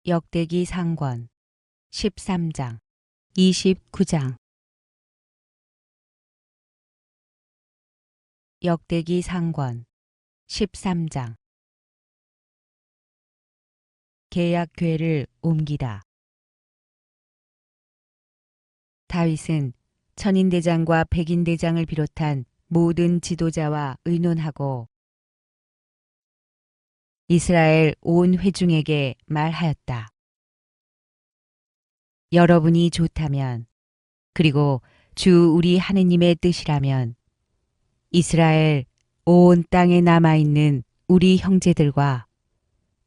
역대기 상권 13장 29장 역대기 상권 13장 계약궤를 옮기다. 다윗은 천인대장과 백인대장을 비롯한 모든 지도자와 의논하고 이스라엘 온 회중에게 말하였다. 여러분이 좋다면, 그리고 주 우리 하느님의 뜻이라면 이스라엘 온 땅에 남아있는 우리 형제들과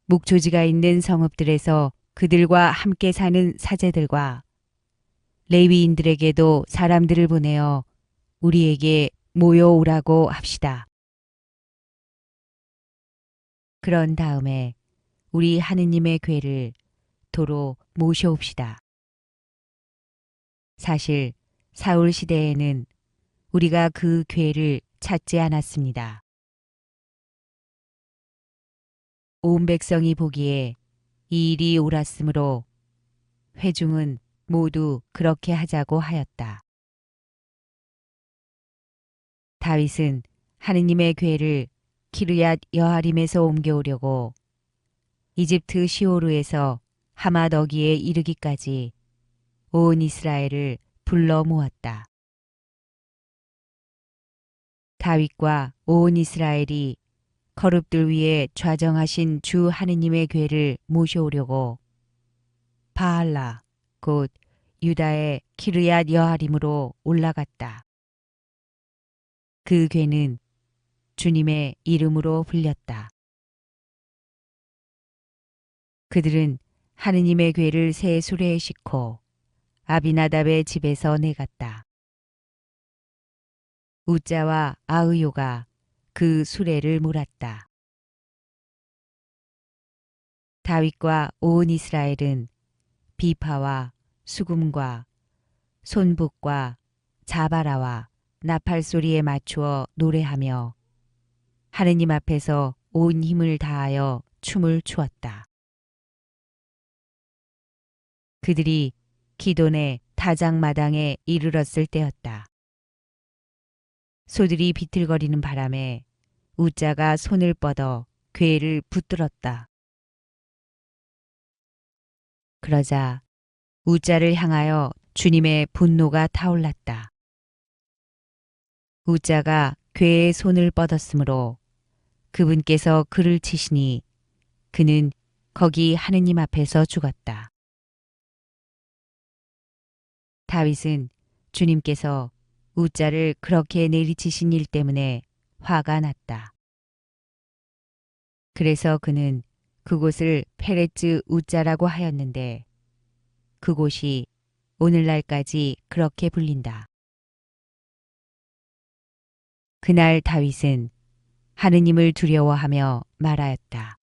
목초지가 있는 성읍들에서 그들과 함께 사는 사제들과 레위인들에게도 사람들을 보내어 우리에게 모여오라고 합시다. 그런 다음에 우리 하느님의 궤를 도로 모셔옵시다. 사실 사울 시대에는 우리가 그 궤를 찾지 않았습니다. 온 백성이 보기에 이 일이 옳았으므로 회중은 모두 그렇게 하자고 하였다. 다윗은 하느님의 궤를 키르얏 여아림에서 옮겨오려고 이집트 시오르에서 하맛어기에 이르기까지 온 이스라엘을 불러 모았다. 다윗과 온 이스라엘이 거룹들 위에 좌정하신 주 하느님의 궤를 모셔오려고 바알라 곧 유다의 키르얏 여아림으로 올라갔다. 그 궤는 주님의 이름으로 불렸다. 그들은 하느님의 궤를 새 수레에 싣고 아비나답의 집에서 내갔다. 우짜와 아흐요가 그 수레를 몰았다. 다윗과 온 이스라엘은 비파와 수금과 손북과 자바라와 나팔 소리에 맞추어 노래하며 하느님 앞에서 온 힘을 다하여 춤을 추었다. 그들이 기돈의 타작마당에 이르렀을 때였다. 소들이 비틀거리는 바람에 우짜가 손을 뻗어 궤를 붙들었다. 그러자 우짜를 향하여 주님의 분노가 타올랐다. 우짜가 궤에 손을 뻗었으므로 그분께서 그를 치시니 그는 거기 하느님 앞에서 죽었다. 다윗은 주님께서 우짜를 그렇게 내리치신 일 때문에 화가 났다. 그래서 그는 그곳을 페레츠 우짜라고 하였는데 그곳이 오늘날까지 그렇게 불린다. 그날 다윗은 하느님을 두려워하며 말하였다.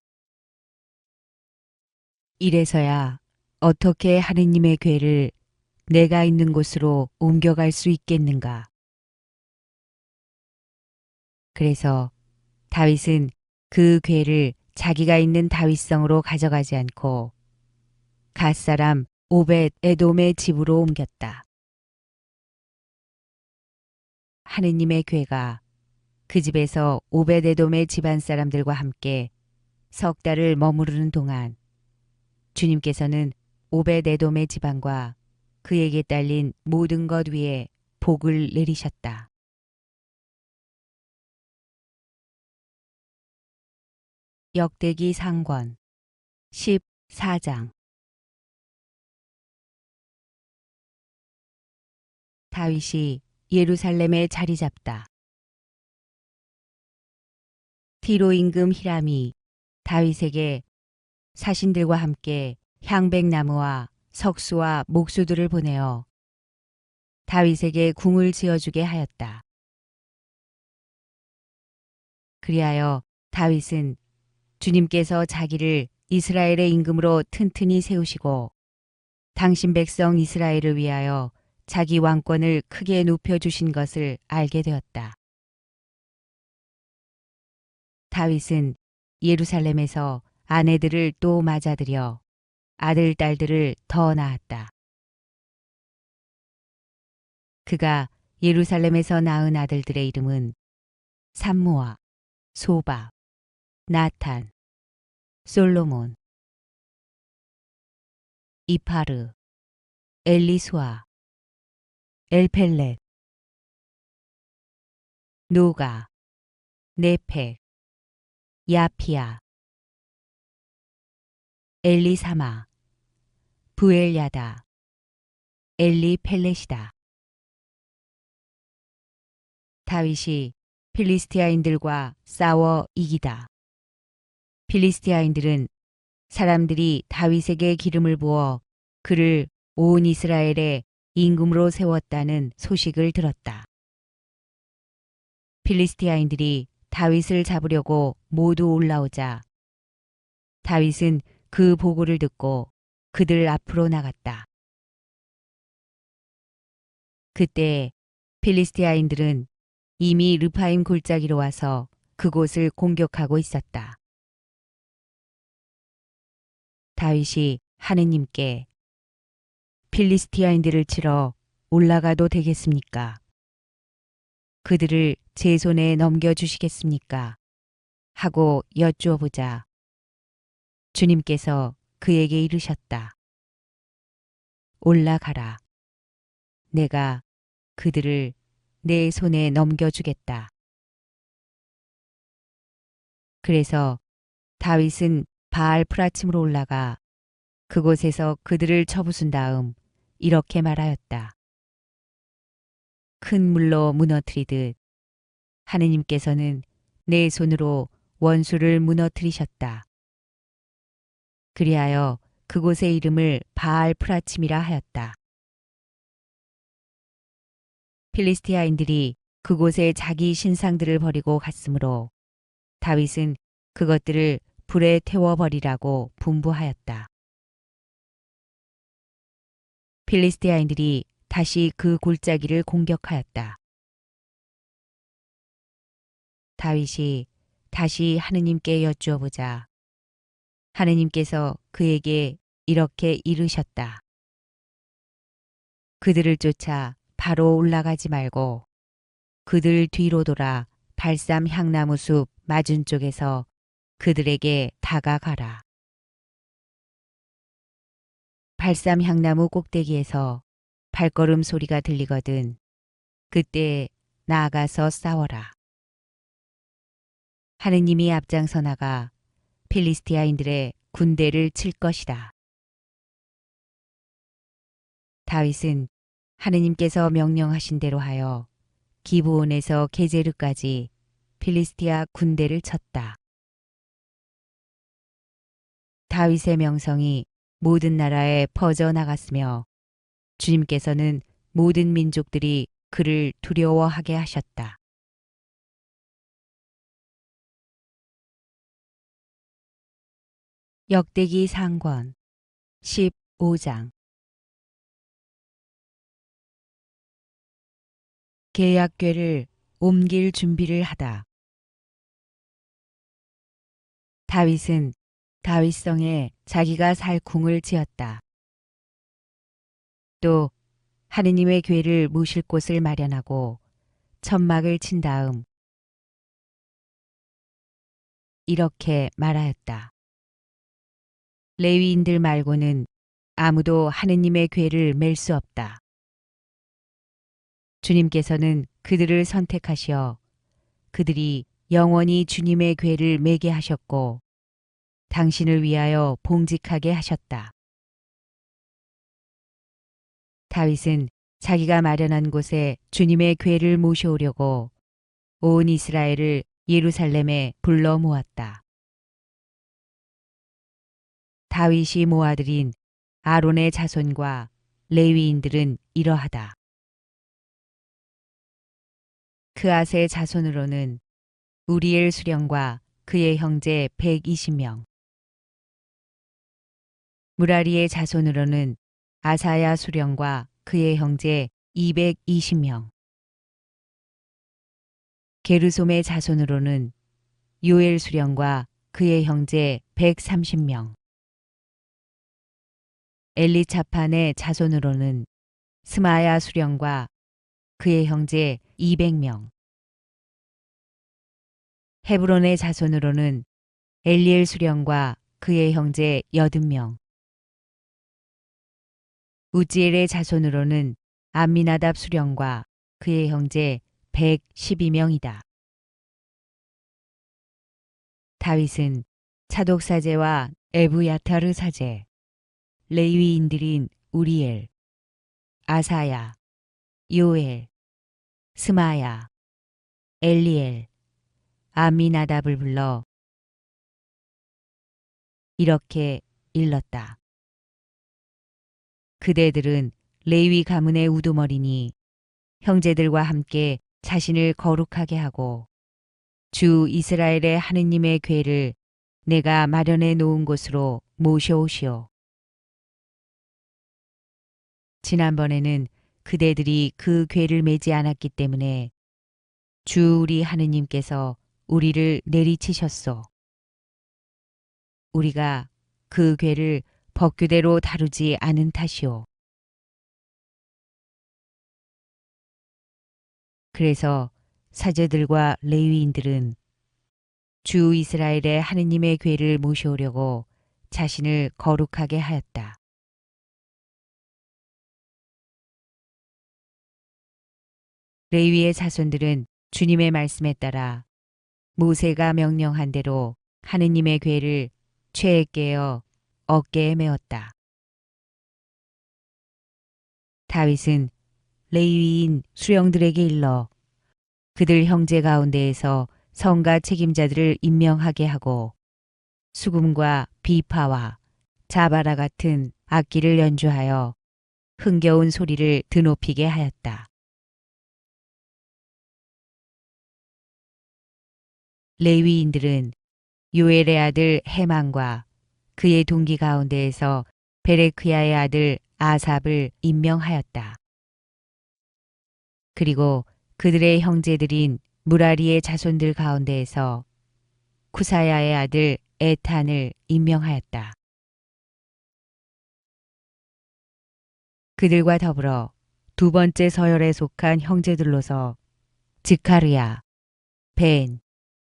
이래서야 어떻게 하느님의 궤를 내가 있는 곳으로 옮겨갈 수 있겠는가. 그래서 다윗은 그 궤를 자기가 있는 다윗성으로 가져가지 않고 갓 사람 오벳 에돔의 집으로 옮겼다. 하느님의 궤가 그 집에서 오벳 에돔의 집안 사람들과 함께 석 달을 머무르는 동안 주님께서는 오벳 에돔의 집안과 그에게 딸린 모든 것 위에 복을 내리셨다. 역대기 상권 14장 다윗이 예루살렘에 자리 잡다. 티로 임금 히람이 다윗에게 사신들과 함께 향백나무와 석수와 목수들을 보내어 다윗에게 궁을 지어주게 하였다. 그리하여 다윗은 주님께서 자기를 이스라엘의 임금으로 튼튼히 세우시고 당신 백성 이스라엘을 위하여 자기 왕권을 크게 높여주신 것을 알게 되었다. 다윗은 예루살렘에서 아내들을 또 맞아들여 아들, 딸들을 더 낳았다. 그가 예루살렘에서 낳은 아들들의 이름은 삼무아, 소바, 나탄, 솔로몬, 이파르, 엘리수아, 엘펠렛, 노가, 네펙, 야피아, 엘리사마, 부엘야다, 엘리펠렛이다. 다윗이 필리스티아인들과 싸워 이기다. 필리스티아인들은 사람들이 다윗에게 기름을 부어 그를 온 이스라엘의 임금으로 세웠다는 소식을 들었다. 필리스티아인들이 다윗을 잡으려고 모두 올라오자 다윗은 그 보고를 듣고 그들 앞으로 나갔다. 그때 필리스티아인들은 이미 르파임 골짜기로 와서 그곳을 공격하고 있었다. 다윗이 하느님께 필리스티아인들을 치러 올라가도 되겠습니까? 그들을 제 손에 넘겨주시겠습니까? 하고 여쭈어보자 주님께서 그에게 이르셨다. 올라가라. 내가 그들을 내 손에 넘겨주겠다. 그래서 다윗은 바알 프라침으로 올라가 그곳에서 그들을 쳐부순 다음 이렇게 말하였다. 큰 물로 무너뜨리듯 하느님께서는 내 손으로 원수를 무너뜨리셨다. 그리하여 그곳의 이름을 바알 프라침이라 하였다. 필리스티아인들이 그곳에 자기 신상들을 버리고 갔으므로 다윗은 그것들을 불에 태워버리라고 분부하였다. 필리스티아인들이 다시 그 골짜기를 공격하였다. 다윗이 다시 하느님께 여쭈어보자 하느님께서 그에게 이렇게 이르셨다. 그들을 쫓아 바로 올라가지 말고 그들 뒤로 돌아 발삼 향나무 숲 맞은 쪽에서 그들에게 다가가라. 발삼 향나무 꼭대기에서 발걸음 소리가 들리거든 그때 나아가서 싸워라. 하느님이 앞장서 나가 필리스티아인들의 군대를 칠 것이다. 다윗은 하느님께서 명령하신 대로 하여 기브온에서 게제르까지 필리스티아 군대를 쳤다. 다윗의 명성이 모든 나라에 퍼져나갔으며 주님께서는 모든 민족들이 그를 두려워하게 하셨다. 역대기 상권 15장 계약궤를 옮길 준비를 하다. 다윗은 다윗성에 자기가 살 궁을 지었다. 또 하느님의 궤를 모실 곳을 마련하고 천막을 친 다음 이렇게 말하였다. 레위인들 말고는 아무도 하느님의 궤를 맬 수 없다. 주님께서는 그들을 선택하시어 그들이 영원히 주님의 궤를 매게 하셨고 당신을 위하여 봉직하게 하셨다. 다윗은 자기가 마련한 곳에 주님의 궤를 모셔오려고 온 이스라엘을 예루살렘에 불러 모았다. 다윗이 모아들인 아론의 자손과 레위인들은 이러하다. 그앗의 자손으로는 우리엘 수령과 그의 형제 120명, 무라리의 자손으로는 아사야 수령과 그의 형제 220명, 게르솜의 자손으로는 요엘 수령과 그의 형제 130명, 엘리차판의 자손으로는 스마야 수령과 그의 형제 200명, 헤브론의 자손으로는 엘리엘 수령과 그의 형제 80명, 우지엘의 자손으로는 암미나답 수령과 그의 형제 112명이다. 다윗은 차독 사제와 에브야타르 사제, 레위인들인 우리엘, 아사야, 요엘, 스마야, 엘리엘, 암미나답을 불러 이렇게 일렀다. 그대들은 레위 가문의 우두머리니 형제들과 함께 자신을 거룩하게 하고 주 이스라엘의 하느님의 궤를 내가 마련해 놓은 곳으로 모셔오시오. 지난번에는 그대들이 그 궤를 메지 않았기 때문에 주 우리 하느님께서 우리를 내리치셨소. 우리가 그 궤를 법규대로 다루지 않은 탓이오. 그래서 사제들과 레위인들은 주 이스라엘의 하느님의 궤를 모셔오려고 자신을 거룩하게 하였다. 레위의 자손들은 주님의 말씀에 따라 모세가 명령한 대로 하느님의 궤를 채에 깨어 어깨에 메었다. 다윗은 레위인 수령들에게 일러 그들 형제 가운데에서 성가 책임자들을 임명하게 하고 수금과 비파와 자바라 같은 악기를 연주하여 흥겨운 소리를 드높이게 하였다. 레위인들은 요엘의 아들 헤만과 그의 동기 가운데에서 베레크야의 아들 아삽을 임명하였다. 그리고 그들의 형제들인 무라리의 자손들 가운데에서 쿠사야의 아들 에탄을 임명하였다. 그들과 더불어 두 번째 서열에 속한 형제들로서 즈카르야, 벤,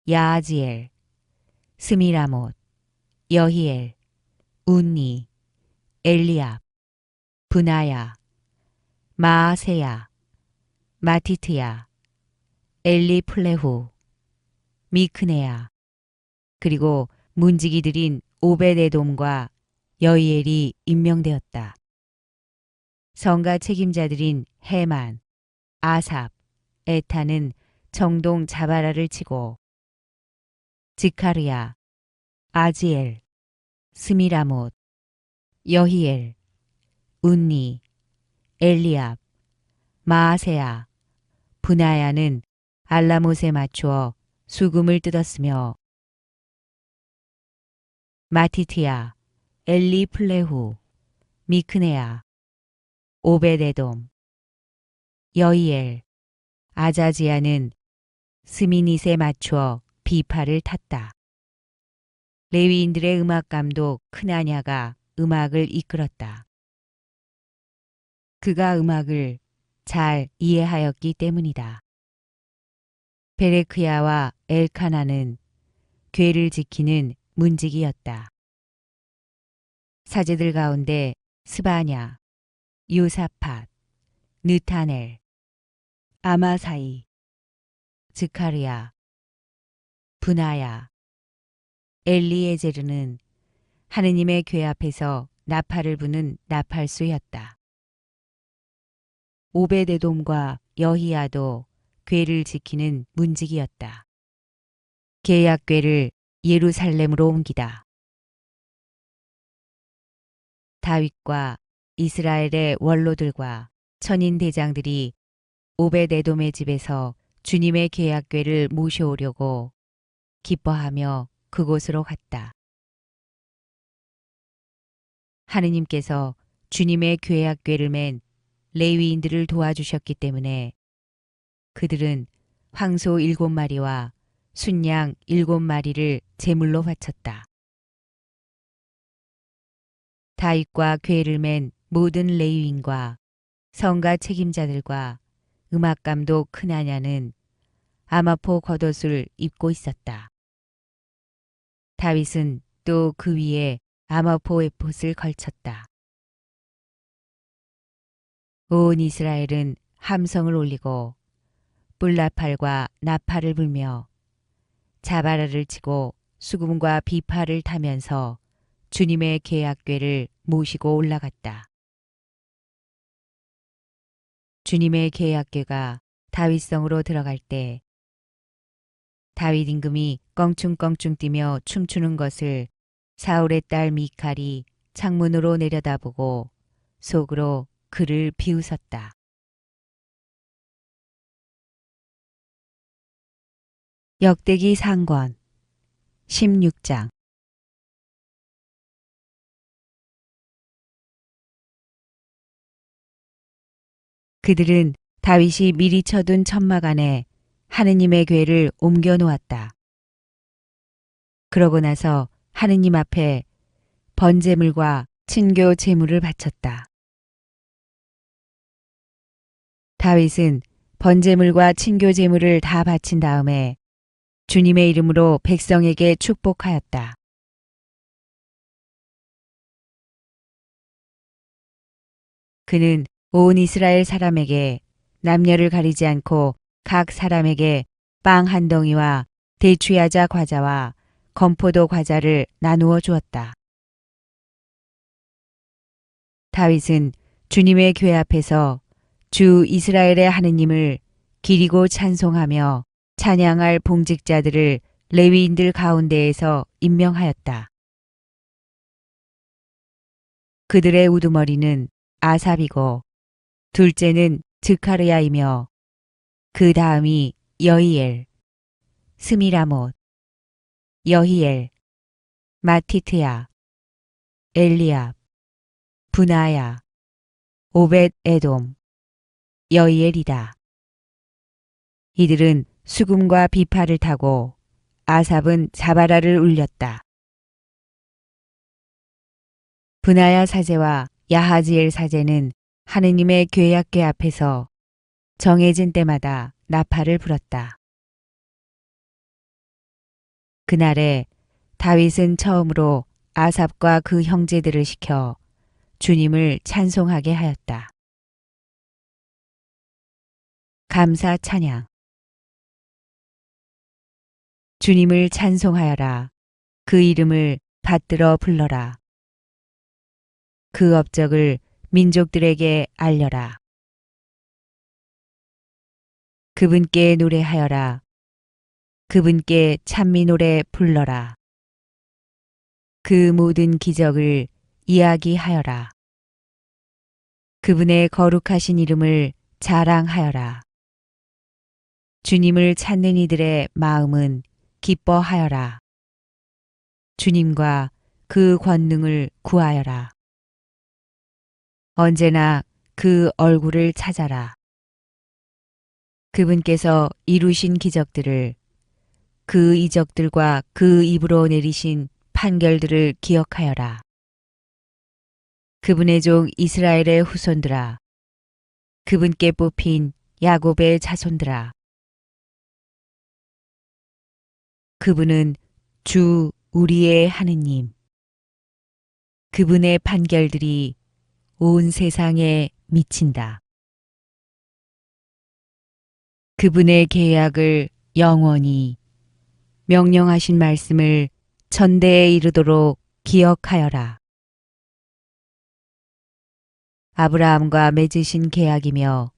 야아지엘, 스미라못, 여히엘, 운니, 엘리압, 브나야, 마아세야, 마티트야, 엘리플레후, 미크네야, 그리고 문지기들인 오베데돔과 여이엘이 임명되었다. 성가 책임자들인 헤만, 아삽, 에타는 정동 자바라를 치고 즈카르야, 아지엘, 스미라못, 여히엘, 운니, 엘리압, 마아세야, 브나야는 알라못에 맞추어 수금을 뜯었으며 마티트야, 엘리플레후, 미크네야, 오베데돔, 여이엘, 아자지아는 스미닛에 맞추어 비파를 탔다. 레위인들의 음악 감독 크나냐가 음악을 이끌었다. 그가 음악을 잘 이해하였기 때문이다. 베레크야와 엘카나는 궤를 지키는 문지기였다. 사제들 가운데 스바냐, 요사팟, 느타넬, 아마사이, 즈카르야, 브나야, 엘리에제르는 하느님의 궤 앞에서 나팔을 부는 나팔수였다. 오베데돔과 여히야도 궤를 지키는 문지기였다. 계약궤를 예루살렘으로 옮기다. 다윗과 이스라엘의 원로들과 천인 대장들이 오베데돔의 집에서 주님의 계약궤를 모셔오려고 기뻐하며 그곳으로 갔다. 하느님께서 주님의 계약궤를 맨 레위인들을 도와주셨기 때문에 그들은 황소 7마리와 순양 7마리를 제물로 바쳤다. 다윗과 궤를 맨 모든 레위인과 성가 책임자들과 음악감독 크나냐는 아마포 겉옷을 입고 있었다. 다윗은 또 그 위에 아마포 에봇을 걸쳤다. 온 이스라엘은 함성을 올리고 뿔나팔과 나팔을 불며 자바라를 치고 수금과 비파를 타면서 주님의 계약궤를 모시고 올라갔다. 주님의 계약궤가 다윗성으로 들어갈 때 다윗 임금이 껑충껑충 뛰며 춤추는 것을 사울의 딸 미칼이 창문으로 내려다보고 속으로 그를 비웃었다. 역대기 상권 16장. 그들은 다윗이 미리 쳐둔 천막 안에 하느님의 궤를 옮겨 놓았다. 그러고 나서 하느님 앞에 번제물과 친교 제물을 바쳤다. 다윗은 번제물과 친교 제물을 다 바친 다음에 주님의 이름으로 백성에게 축복하였다. 그는 온 이스라엘 사람에게 남녀를 가리지 않고 각 사람에게 빵 한 덩이와 대추야자 과자와 건포도 과자를 나누어 주었다. 다윗은 주님의 궤 앞에서 주 이스라엘의 하느님을 기리고 찬송하며 찬양할 봉직자들을 레위인들 가운데에서 임명하였다. 그들의 우두머리는 아삽이고 둘째는 즈카르야이며 그 다음이 여히엘, 스미라못, 여히엘, 마티트야, 엘리압, 분하야, 오벳 에돔, 여히엘이다. 이들은 수금과 비파를 타고 아삽은 자바라를 울렸다. 분하야 사제와 야하지엘 사제는 하느님의 궤약궤 앞에서 정해진 때마다 나팔을 불었다. 그날에 다윗은 처음으로 아삽과 그 형제들을 시켜 주님을 찬송하게 하였다. 감사 찬양. 주님을 찬송하여라. 그 이름을 받들어 불러라. 그 업적을 민족들에게 알려라. 그분께 노래하여라. 그분께 찬미 노래 불러라. 그 모든 기적을 이야기하여라. 그분의 거룩하신 이름을 자랑하여라. 주님을 찾는 이들의 마음은 기뻐하여라. 주님과 그 권능을 구하여라. 언제나 그 얼굴을 찾아라. 그분께서 이루신 기적들을, 그 이적들과 그 입으로 내리신 판결들을 기억하여라. 그분의 종 이스라엘의 후손들아, 그분께 뽑힌 야곱의 자손들아. 그분은 주 우리의 하느님. 그분의 판결들이 온 세상에 미친다. 그분의 계약을 영원히, 명령하신 말씀을 천대에 이르도록 기억하여라. 아브라함과 맺으신 계약이며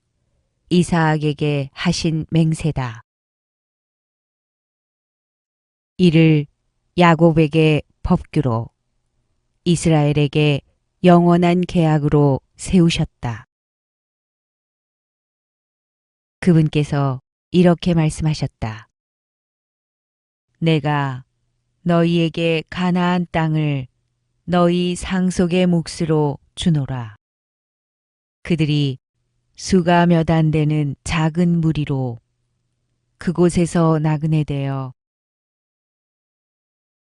이삭에게 하신 맹세다. 이를 야곱에게 법규로, 이스라엘에게 영원한 계약으로 세우셨다. 그분께서 이렇게 말씀하셨다. 내가 너희에게 가나안 땅을 너희 상속의 몫으로 주노라. 그들이 수가 몇 안 되는 작은 무리로 그곳에서 나그네되어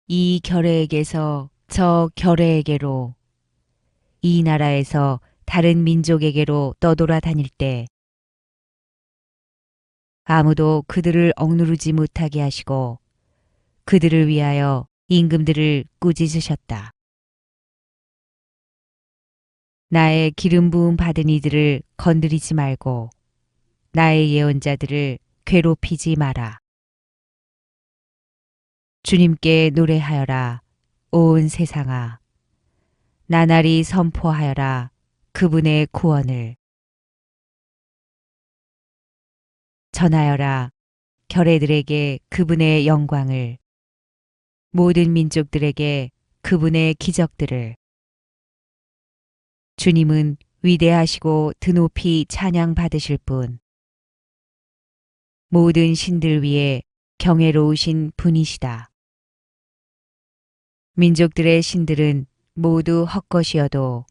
이 결례에게서 저 결례에게로 이 나라에서 다른 민족에게로 떠돌아다닐 때 아무도 그들을 억누르지 못하게 하시고 그들을 위하여 임금들을 꾸짖으셨다. 나의 기름 부음 받은 이들을 건드리지 말고 나의 예언자들을 괴롭히지 마라. 주님께 노래하여라. 온 세상아. 나날이 선포하여라. 그분의 구원을. 전하여라. 결애들에게 그분의 영광을. 모든 민족들에게 그분의 기적들을. 주님은 위대하시고 드높이 찬양 받으실 분. 모든 신들 위에 경외로우신 분이시다. 민족들의 신들은 모두 헛것이어도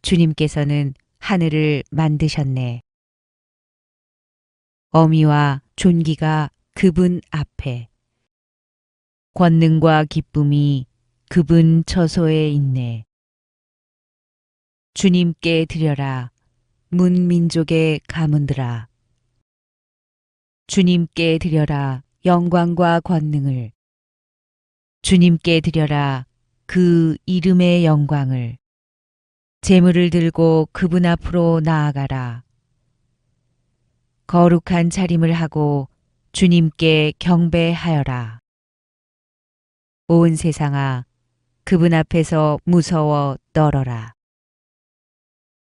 주님께서는 하늘을 만드셨네. 어미와 존귀가 그분 앞에, 권능과 기쁨이 그분 처소에 있네. 주님께 드려라. 문민족의 가문들아. 주님께 드려라. 영광과 권능을. 주님께 드려라. 그 이름의 영광을. 제물을 들고 그분 앞으로 나아가라. 거룩한 차림을 하고 주님께 경배하여라. 온 세상아, 그분 앞에서 무서워 떨어라.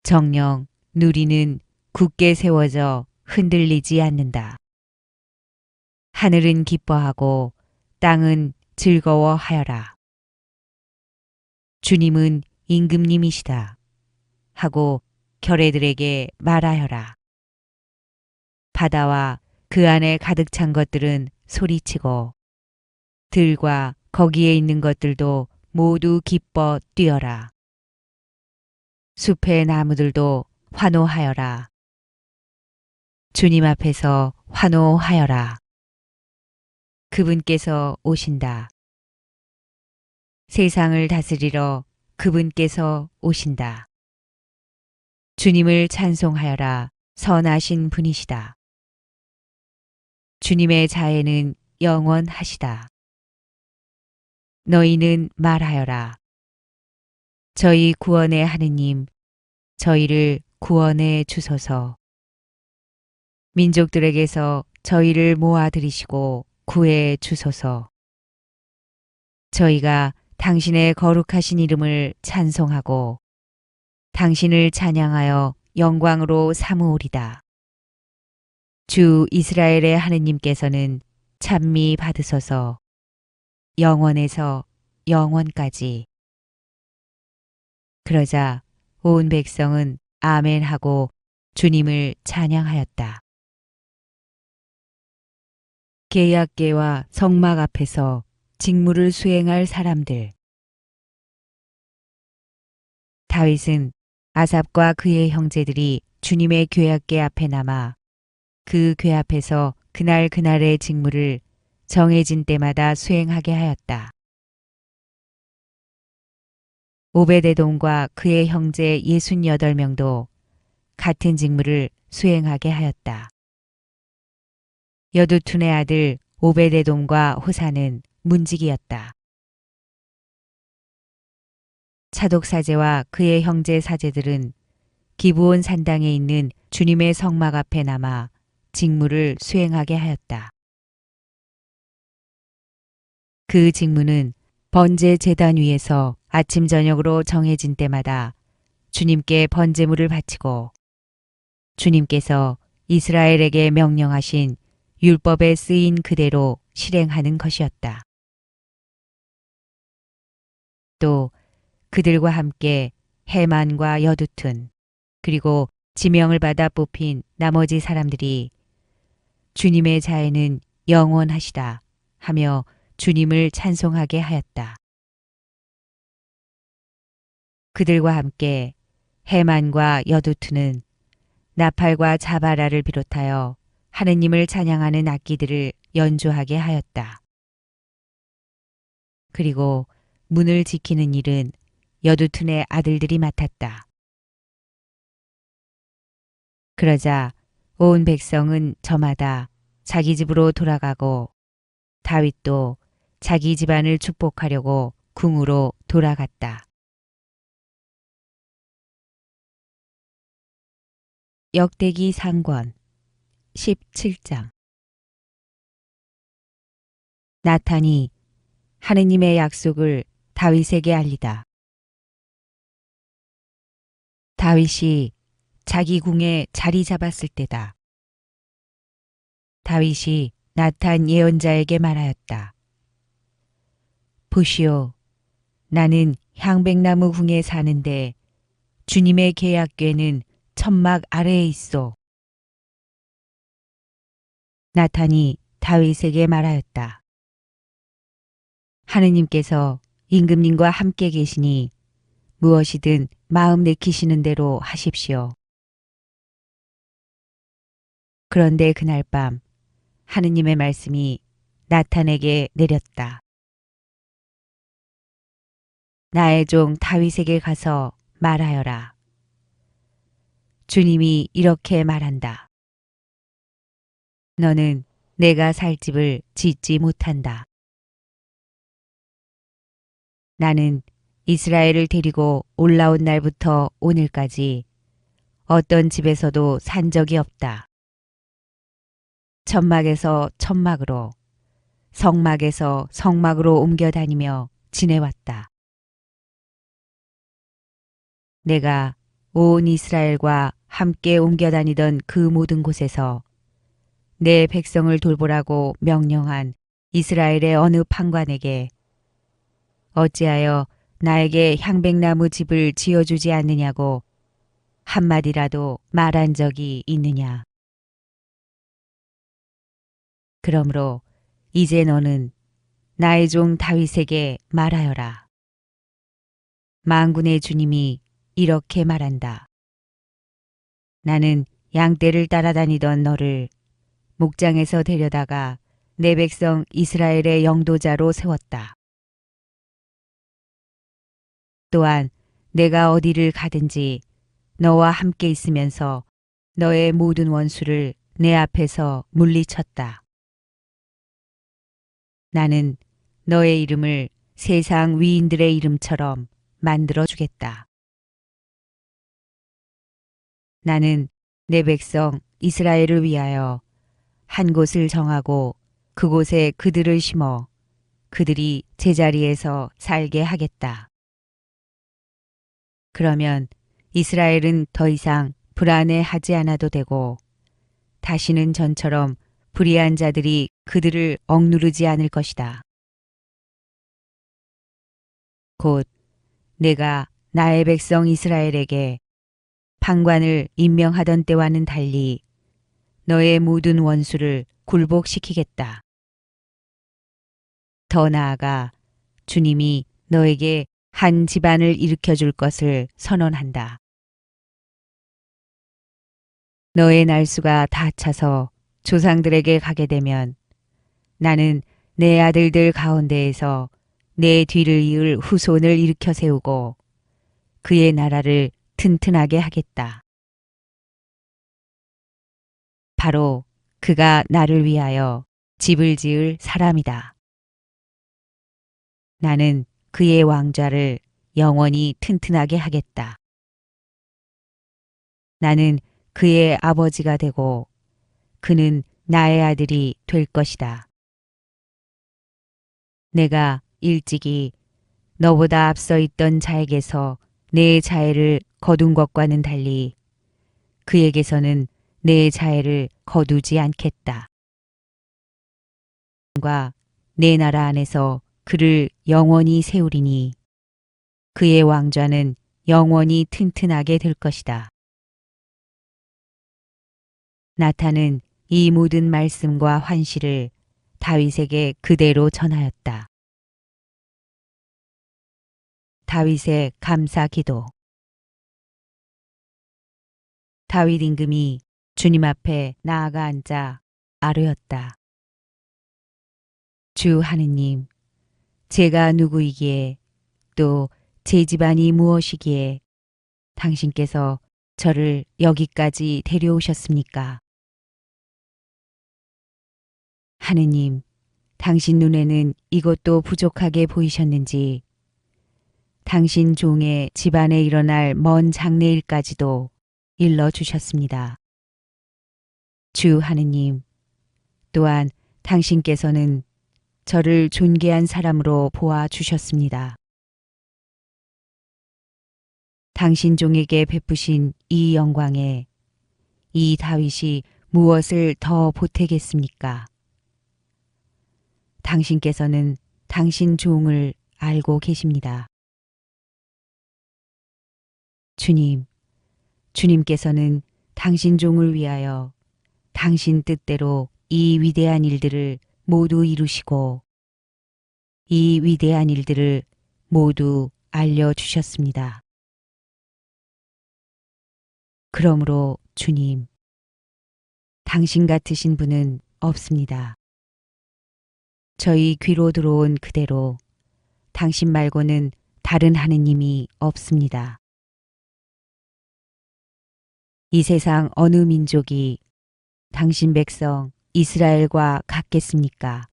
정녕 누리는 굳게 세워져 흔들리지 않는다. 하늘은 기뻐하고 땅은 즐거워하여라. 주님은 임금님이시다. 하고 결애들에게 말하여라. 바다와 그 안에 가득 찬 것들은 소리치고 들과 거기에 있는 것들도 모두 기뻐 뛰어라. 숲의 나무들도 환호하여라. 주님 앞에서 환호하여라. 그분께서 오신다. 세상을 다스리러 그분께서 오신다. 주님을 찬송하여라. 선하신 분이시다. 주님의 자애는 영원하시다. 너희는 말하여라. 저희 구원의 하느님, 저희를 구원해 주소서. 민족들에게서 저희를 모아들이시고 구해 주소서. 저희가 당신의 거룩하신 이름을 찬송하고 당신을 찬양하여 영광으로 삼으오리다. 주 이스라엘의 하느님께서는 찬미 받으소서. 영원에서 영원까지. 그러자 온 백성은 아멘하고 주님을 찬양하였다. 계약궤와 성막 앞에서 직무를 수행할 사람들. 다윗은 아삽과 그의 형제들이 주님의 궤약궤 앞에 남아 그 궤 앞에서 그날의 직무를 정해진 때마다 수행하게 하였다. 오베데돔과 그의 형제 68명도 같은 직무를 수행하게 하였다. 여두툰의 아들 오베데돔과 호사는 문지기였다. 차독 사제와 그의 형제 사제들은 기브온 산당에 있는 주님의 성막 앞에 남아 직무를 수행하게 하였다. 그 직무는 번제 제단 위에서 아침 저녁으로 정해진 때마다 주님께 번제물을 바치고 주님께서 이스라엘에게 명령하신 율법에 쓰인 그대로 실행하는 것이었다. 또 그들과 함께 해만과 여두툰 그리고 지명을 받아 뽑힌 나머지 사람들이 주님의 자애는 영원하시다 하며 주님을 찬송하게 하였다. 그들과 함께 해만과 여두툰은 나팔과 자바라를 비롯하여 하느님을 찬양하는 악기들을 연주하게 하였다. 그리고 문을 지키는 일은 여두툰의 아들들이 맡았다. 그러자 온 백성은 저마다 자기 집으로 돌아가고 다윗도 자기 집안을 축복하려고 궁으로 돌아갔다. 역대기 상권 17장. 나탄이 하느님의 약속을 다윗에게 알리다. 다윗이 자기 궁에 자리 잡았을 때다. 다윗이 나탄 예언자에게 말하였다. 보시오, 나는 향백나무 궁에 사는데 주님의 계약궤는 천막 아래에 있소. 나탄이 다윗에게 말하였다. 하느님께서 임금님과 함께 계시니 무엇이든 마음 내키시는 대로 하십시오. 그런데 그날 밤 하느님의 말씀이 나탄에게 내렸다. 나의 종 다윗에게 가서 말하여라. 주님이 이렇게 말한다. 너는 내가 살 집을 짓지 못한다. 나는 이스라엘을 데리고 올라온 날부터 오늘까지 어떤 집에서도 산 적이 없다. 천막에서 천막으로, 성막에서 성막으로 옮겨 다니며 지내왔다. 내가 온 이스라엘과 함께 옮겨 다니던 그 모든 곳에서 내 백성을 돌보라고 명령한 이스라엘의 어느 판관에게 어찌하여 나에게 향백나무 집을 지어주지 않느냐고 한마디라도 말한 적이 있느냐. 그러므로 이제 너는 나의 종 다윗에게 말하여라. 만군의 주님이 이렇게 말한다. 나는 양떼를 따라다니던 너를 목장에서 데려다가 내 백성 이스라엘의 영도자로 세웠다. 또한 내가 어디를 가든지 너와 함께 있으면서 너의 모든 원수를 내 앞에서 물리쳤다. 나는 너의 이름을 세상 위인들의 이름처럼 만들어주겠다. 나는 내 백성 이스라엘을 위하여 한 곳을 정하고 그곳에 그들을 심어 그들이 제자리에서 살게 하겠다. 그러면 이스라엘은 더 이상 불안해하지 않아도 되고 다시는 전처럼 불의한 자들이 그들을 억누르지 않을 것이다. 곧 내가 나의 백성 이스라엘에게 판관을 임명하던 때와는 달리 너의 모든 원수를 굴복시키겠다. 더 나아가 주님이 너에게 한 집안을 일으켜 줄 것을 선언한다. 너의 날수가 다 차서 조상들에게 가게 되면 나는 내 아들들 가운데에서 내 뒤를 이을 후손을 일으켜 세우고 그의 나라를 튼튼하게 하겠다. 바로 그가 나를 위하여 집을 지을 사람이다. 나는 그의 왕좌를 영원히 튼튼하게 하겠다. 나는 그의 아버지가 되고 그는 나의 아들이 될 것이다. 내가 일찍이 너보다 앞서 있던 자에게서 내 자애를 거둔 것과는 달리 그에게서는 내 자애를 거두지 않겠다. 내 나라 안에서 그를 영원히 세우리니 그의 왕좌는 영원히 튼튼하게 될 것이다. 나탄은 이 모든 말씀과 환시를 다윗에게 그대로 전하였다. 다윗의 감사 기도. 다윗 임금이 주님 앞에 나아가 앉아 아뢰었다. 주 하느님, 제가 누구이기에 또 제 집안이 무엇이기에 당신께서 저를 여기까지 데려오셨습니까? 하느님, 당신 눈에는 이것도 부족하게 보이셨는지 당신 종의 집안에 일어날 먼 장래일까지도 일러주셨습니다. 주 하느님, 또한 당신께서는 저를 존귀한 사람으로 보아 주셨습니다. 당신 종에게 베푸신 이 영광에 이 다윗이 무엇을 더 보태겠습니까? 당신께서는 당신 종을 알고 계십니다. 주님, 주님께서는 당신 종을 위하여 당신 뜻대로 이 위대한 일들을 모두 이루시고 이 위대한 일들을 모두 알려주셨습니다. 그러므로 주님, 당신 같으신 분은 없습니다. 저희 귀로 들어온 그대로 당신 말고는 다른 하느님이 없습니다. 이 세상 어느 민족이 당신 백성 이스라엘과 같겠습니까?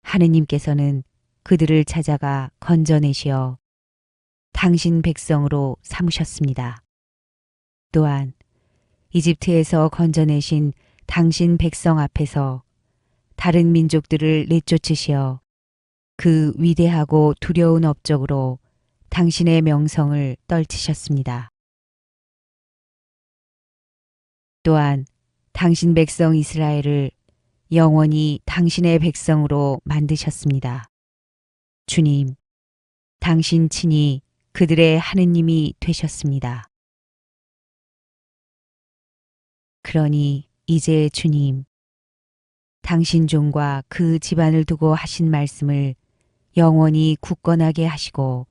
하느님께서는 그들을 찾아가 건져내시어 당신 백성으로 삼으셨습니다. 또한 이집트에서 건져내신 당신 백성 앞에서 다른 민족들을 내쫓으시어 그 위대하고 두려운 업적으로 당신의 명성을 떨치셨습니다. 또한 당신 백성 이스라엘을 영원히 당신의 백성으로 만드셨습니다. 주님, 당신 친히 그들의 하느님이 되셨습니다. 그러니 이제 주님, 당신 종과 그 집안을 두고 하신 말씀을 영원히 굳건하게 하시고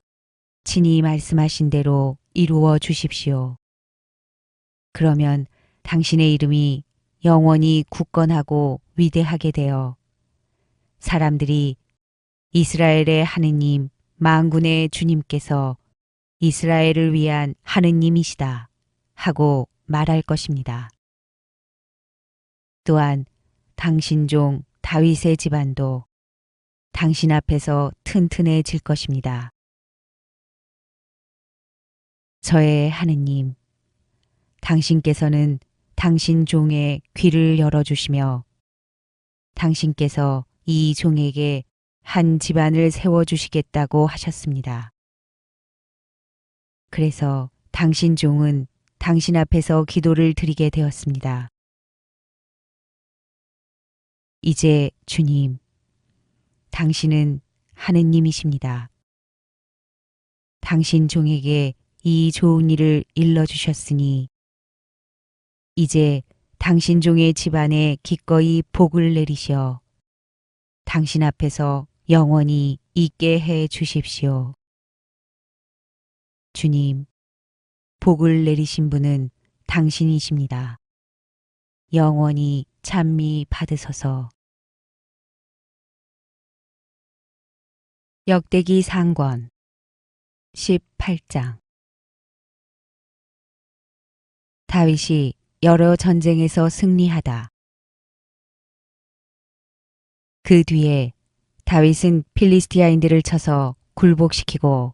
친히 말씀하신 대로 이루어 주십시오. 그러면 당신의 이름이 영원히 굳건하고 위대하게 되어 사람들이 이스라엘의 하느님 만군의 주님께서 이스라엘을 위한 하느님이시다 하고 말할 것입니다. 또한 당신 종 다윗의 집안도 당신 앞에서 튼튼해질 것입니다. 저의 하느님, 당신께서는 당신 종의 귀를 열어주시며 당신께서 이 종에게 한 집안을 세워주시겠다고 하셨습니다. 그래서 당신 종은 당신 앞에서 기도를 드리게 되었습니다. 이제 주님, 당신은 하느님이십니다. 당신 종에게 이 좋은 일을 일러주셨으니 이제 당신 종의 집안에 기꺼이 복을 내리시어 당신 앞에서 영원히 있게 해 주십시오. 주님, 복을 내리신 분은 당신이십니다. 영원히 찬미 받으소서. 역대기 상권 18장 다윗이 여러 전쟁에서 승리하다. 그 뒤에 다윗은 필리스티아인들을 쳐서 굴복시키고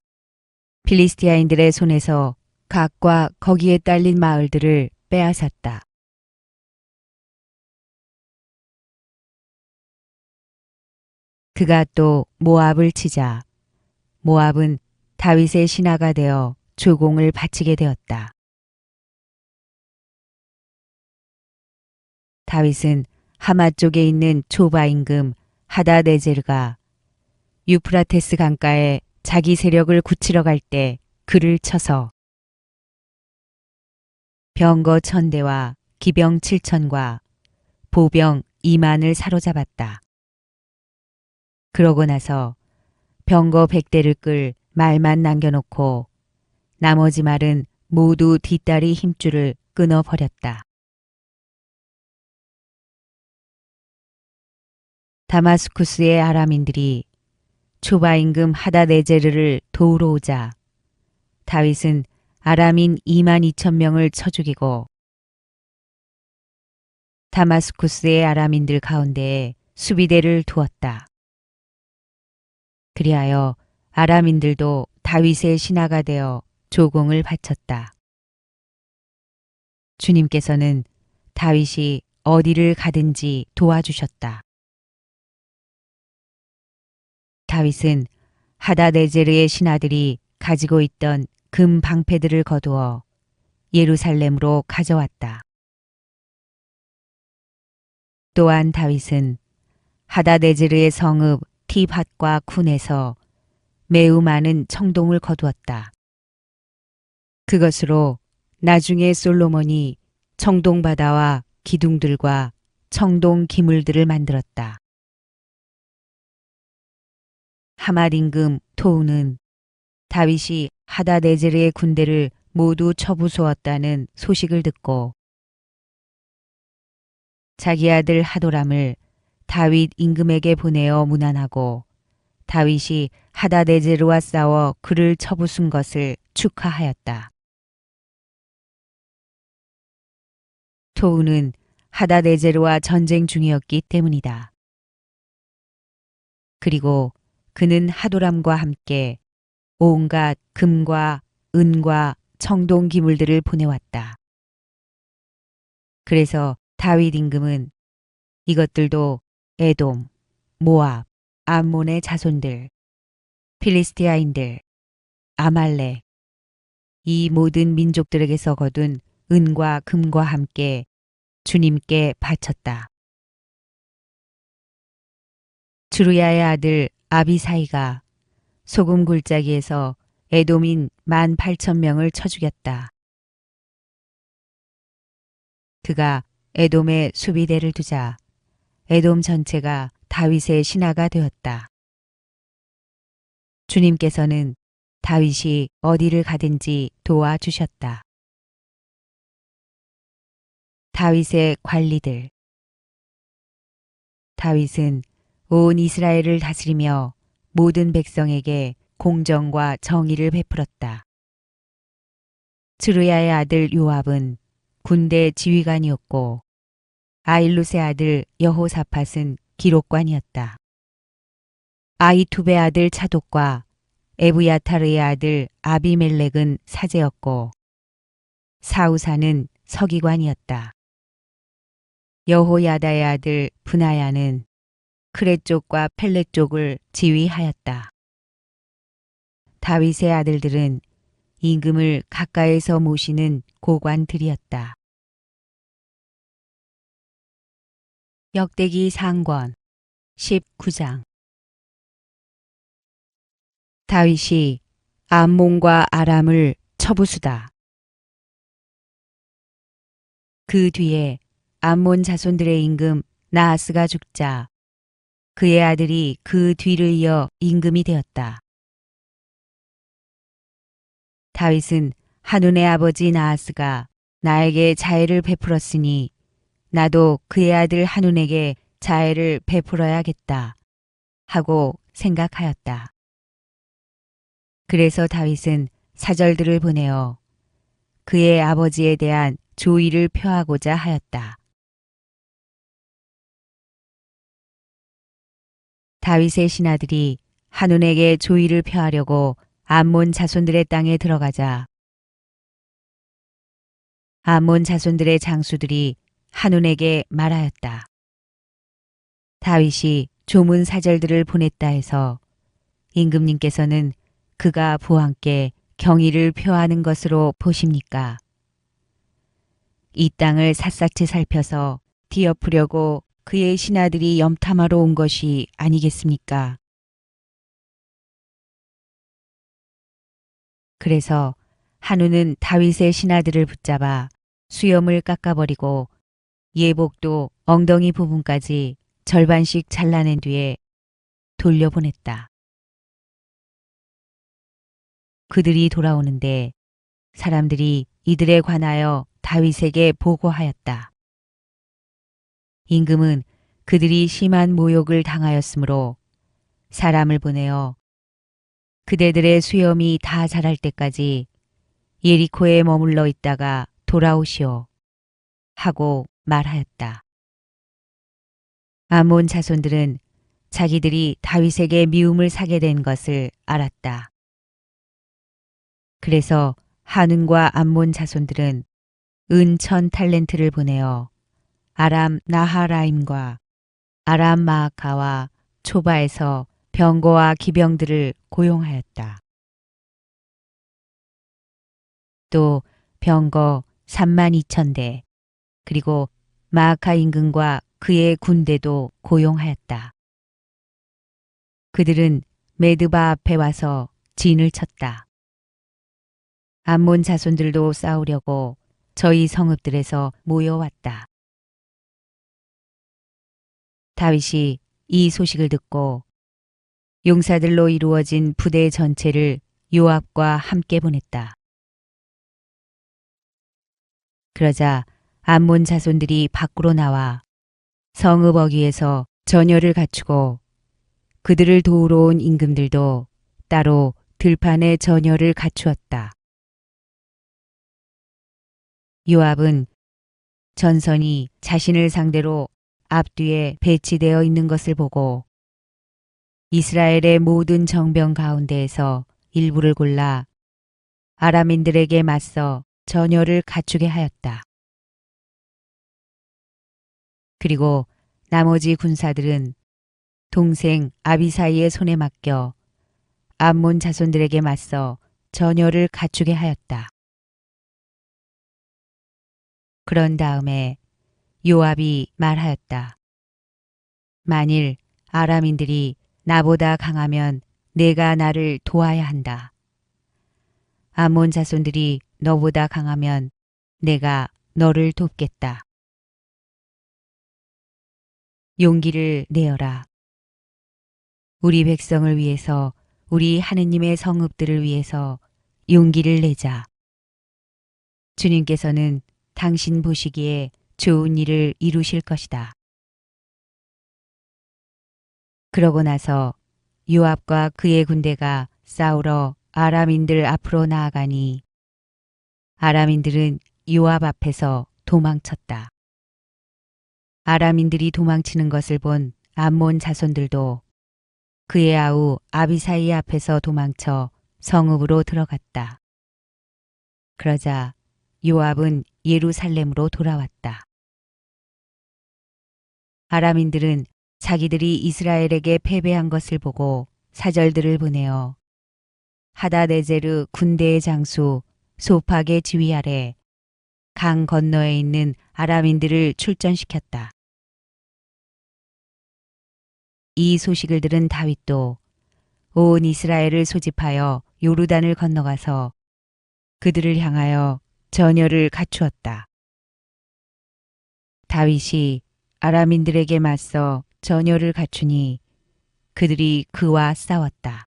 필리스티아인들의 손에서 각과 거기에 딸린 마을들을 빼앗았다. 그가 또 모압을 치자 모압은 다윗의 신하가 되어 조공을 바치게 되었다. 다윗은 하마 쪽에 있는 조바 임금 하다네제르가 유프라테스 강가에 자기 세력을 굳히러 갈 때 그를 쳐서 병거 1000대와 기병 7000과 보병 2만을 사로잡았다. 그러고 나서 병거 100대를 끌 말만 남겨놓고 나머지 말은 모두 뒷다리 힘줄을 끊어버렸다. 다마스쿠스의 아람인들이 초바 임금 하다네제르를 도우러 오자 다윗은 아람인 2만 2천 명을 쳐 죽이고 다마스쿠스의 아람인들 가운데에 수비대를 두었다. 그리하여 아람인들도 다윗의 신하가 되어 조공을 바쳤다. 주님께서는 다윗이 어디를 가든지 도와주셨다. 다윗은 하다네제르의 신하들이 가지고 있던 금 방패들을 거두어 예루살렘으로 가져왔다. 또한 다윗은 하다네제르의 성읍 티밧과 쿤에서 매우 많은 청동을 거두었다. 그것으로 나중에 솔로몬이 청동바다와 기둥들과 청동 기물들을 만들었다. 하맛 임금 토우는 다윗이 하다네제르의 군대를 모두 쳐부수었다는 소식을 듣고 자기 아들 하도람을 다윗 임금에게 보내어 문안하고 다윗이 하다네제르와 싸워 그를 쳐부순 것을 축하하였다. 토우는 하다네제르와 전쟁 중이었기 때문이다. 그리고 그는 하도람과 함께 온갖 금과 은과 청동 기물들을 보내왔다. 그래서 다윗 임금은 이것들도 에돔, 모압, 암몬의 자손들, 필리스티아인들, 아말렉, 이 모든 민족들에게서 거둔 은과 금과 함께 주님께 바쳤다. 주루야의 아들 아비사이가 소금 굴짜기에서 에돔인 18,000명을 쳐 죽였다. 그가 에돔에 수비대를 두자 에돔 전체가 다윗의 신하가 되었다. 주님께서는 다윗이 어디를 가든지 도와주셨다. 다윗의 관리들. 다윗은 온 이스라엘을 다스리며 모든 백성에게 공정과 정의를 베풀었다. 츠루야의 아들 요압은 군대 지휘관이었고 아일룻의 아들 여호사밧은 기록관이었다. 아이투베의 아들 차독과 에브야타르의 아들 아비멜렉은 사제였고 사우사는 서기관이었다. 여호야다의 아들 브나야는 크레 쪽과 펠렛 쪽을 지휘하였다. 다윗의 아들들은 임금을 가까이서 모시는 고관들이었다. 역대기 상권 19장. 다윗이 암몬과 아람을 쳐부수다. 그 뒤에 암몬 자손들의 임금 나하스가 죽자 그의 아들이 그 뒤를 이어 임금이 되었다. 다윗은 한운의 아버지 나하스가 나에게 자애를 베풀었으니 나도 그의 아들 한운에게 자애를 베풀어야겠다 하고 생각하였다. 그래서 다윗은 사절들을 보내어 그의 아버지에 대한 조의를 표하고자 하였다. 다윗의 신하들이 한운에게 조의를 표하려고 암몬 자손들의 땅에 들어가자 암몬 자손들의 장수들이 한운에게 말하였다. 다윗이 조문 사절들을 보냈다 해서 임금님께서는 그가 부왕께 경의를 표하는 것으로 보십니까? 이 땅을 샅샅이 살펴서 뒤엎으려고 그의 신하들이 염탐하러 온 것이 아니겠습니까? 그래서 한우는 다윗의 신하들을 붙잡아 수염을 깎아버리고 예복도 엉덩이 부분까지 절반씩 잘라낸 뒤에 돌려보냈다. 그들이 돌아오는데 사람들이 이들에 관하여 다윗에게 보고하였다. 임금은 그들이 심한 모욕을 당하였으므로 사람을 보내어 그대들의 수염이 다 자랄 때까지 예리코에 머물러 있다가 돌아오시오 하고 말하였다. 암몬 자손들은 자기들이 다윗에게 미움을 사게 된 것을 알았다. 그래서 하눈과 암몬 자손들은 은 1000달란트를 보내어 아람 나하라임과 아람 마아카와 초바에서 병거와 기병들을 고용하였다. 또 병거 32,000대 그리고 마아카 임금과 그의 군대도 고용하였다. 그들은 메드바 앞에 와서 진을 쳤다. 암몬 자손들도 싸우려고 저희 성읍들에서 모여왔다. 다윗이 이 소식을 듣고 용사들로 이루어진 부대 전체를 요압과 함께 보냈다. 그러자 암몬 자손들이 밖으로 나와 성읍 어귀에서 전열을 갖추고 그들을 도우러 온 임금들도 따로 들판에 전열을 갖추었다. 요압은 전선이 자신을 상대로 앞뒤에 배치되어 있는 것을 보고 이스라엘의 모든 정병 가운데에서 일부를 골라 아람인들에게 맞서 전열을 갖추게 하였다. 그리고 나머지 군사들은 동생 아비사이의 손에 맡겨 암몬 자손들에게 맞서 전열을 갖추게 하였다. 그런 다음에 요압이 말하였다. 만일 아람인들이 나보다 강하면 내가 나를 도와야 한다. 암몬 자손들이 너보다 강하면 내가 너를 돕겠다. 용기를 내어라. 우리 백성을 위해서 우리 하느님의 성읍들을 위해서 용기를 내자. 주님께서는 당신 보시기에 좋은 일을 이루실 것이다. 그러고 나서 요압과 그의 군대가 싸우러 아람인들 앞으로 나아가니 아람인들은 요압 앞에서 도망쳤다. 아람인들이 도망치는 것을 본 암몬 자손들도 그의 아우 아비사이 앞에서 도망쳐 성읍으로 들어갔다. 그러자 요압은 예루살렘으로 돌아왔다. 아람인들은 자기들이 이스라엘에게 패배한 것을 보고 사절들을 보내어 하다네제르 군대의 장수 소팍의 지휘 아래 강 건너에 있는 아람인들을 출전시켰다. 이 소식을 들은 다윗도 온 이스라엘을 소집하여 요르단을 건너가서 그들을 향하여 전열을 갖추었다. 다윗이 아람인들에게 맞서 전열을 갖추니 그들이 그와 싸웠다.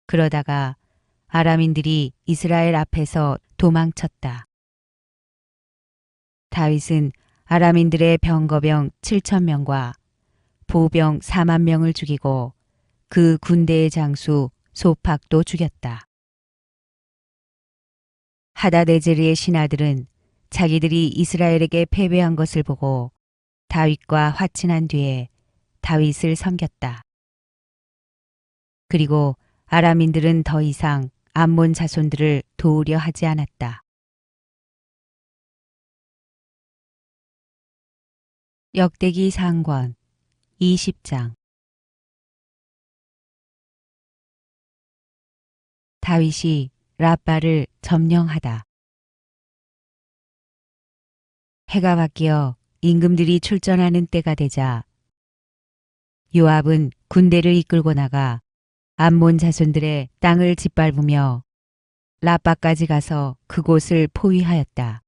그러다가 아람인들이 이스라엘 앞에서 도망쳤다. 다윗은 아람인들의 병거병 7,000명과 보병 4만 명을 죽이고 그 군대의 장수 소팍도 죽였다. 하다네제르의 신하들은 자기들이 이스라엘에게 패배한 것을 보고 다윗과 화친한 뒤에 다윗을 섬겼다. 그리고 아람인들은 더 이상 암몬 자손들을 도우려 하지 않았다. 역대기 상권 20장. 다윗이 라빠를 점령하다. 해가 바뀌어 임금들이 출전하는 때가 되자 요압은 군대를 이끌고 나가 암몬 자손들의 땅을 짓밟으며 라빠까지 가서 그곳을 포위하였다.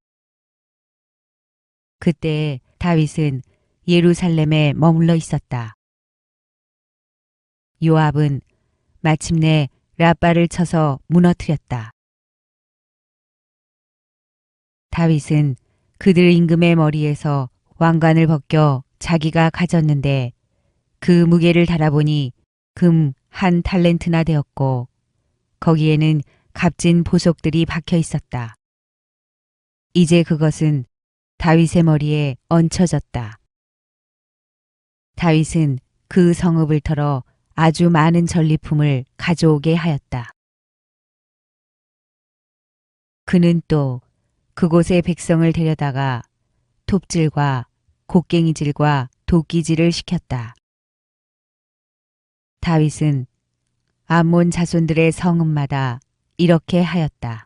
그때 다윗은 예루살렘에 머물러 있었다. 요압은 마침내 라빠를 쳐서 무너뜨렸다. 다윗은 그들 임금의 머리에서 왕관을 벗겨 자기가 가졌는데 그 무게를 달아보니 금 1달란트나 되었고 거기에는 값진 보석들이 박혀 있었다. 이제 그것은 다윗의 머리에 얹혀졌다. 다윗은 그 성읍을 털어 아주 많은 전리품을 가져오게 하였다. 그는 또 그곳의 백성을 데려다가 톱질과 곡괭이질과 도끼질을 시켰다. 다윗은 암몬 자손들의 성읍마다 이렇게 하였다.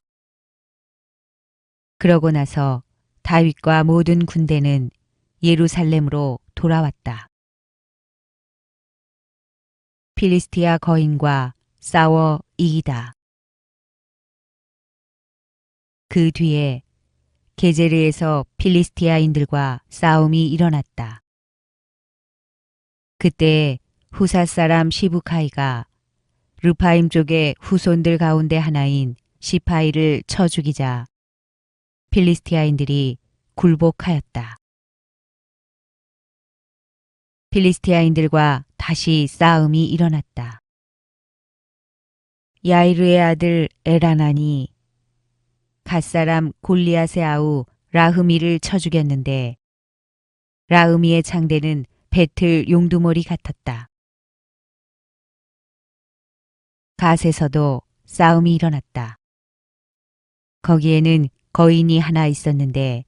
그러고 나서 다윗과 모든 군대는 예루살렘으로 돌아왔다. 필리스티아 거인과 싸워 이기다. 그 뒤에 게제르에서 필리스티아인들과 싸움이 일어났다. 그때 후사 사람 시브카이가 르파임 쪽의 후손들 가운데 하나인 시파이를 쳐 죽이자 필리스티아인들이 굴복하였다. 필리스티아인들과 다시 싸움이 일어났다. 야이르의 아들 에라난이 갓사람 골리앗의 아우 라흐미를 쳐 죽였는데 라흐미의 창대는 배틀 용두머리 같았다. 갓에서도 싸움이 일어났다. 거기에는 거인이 하나 있었는데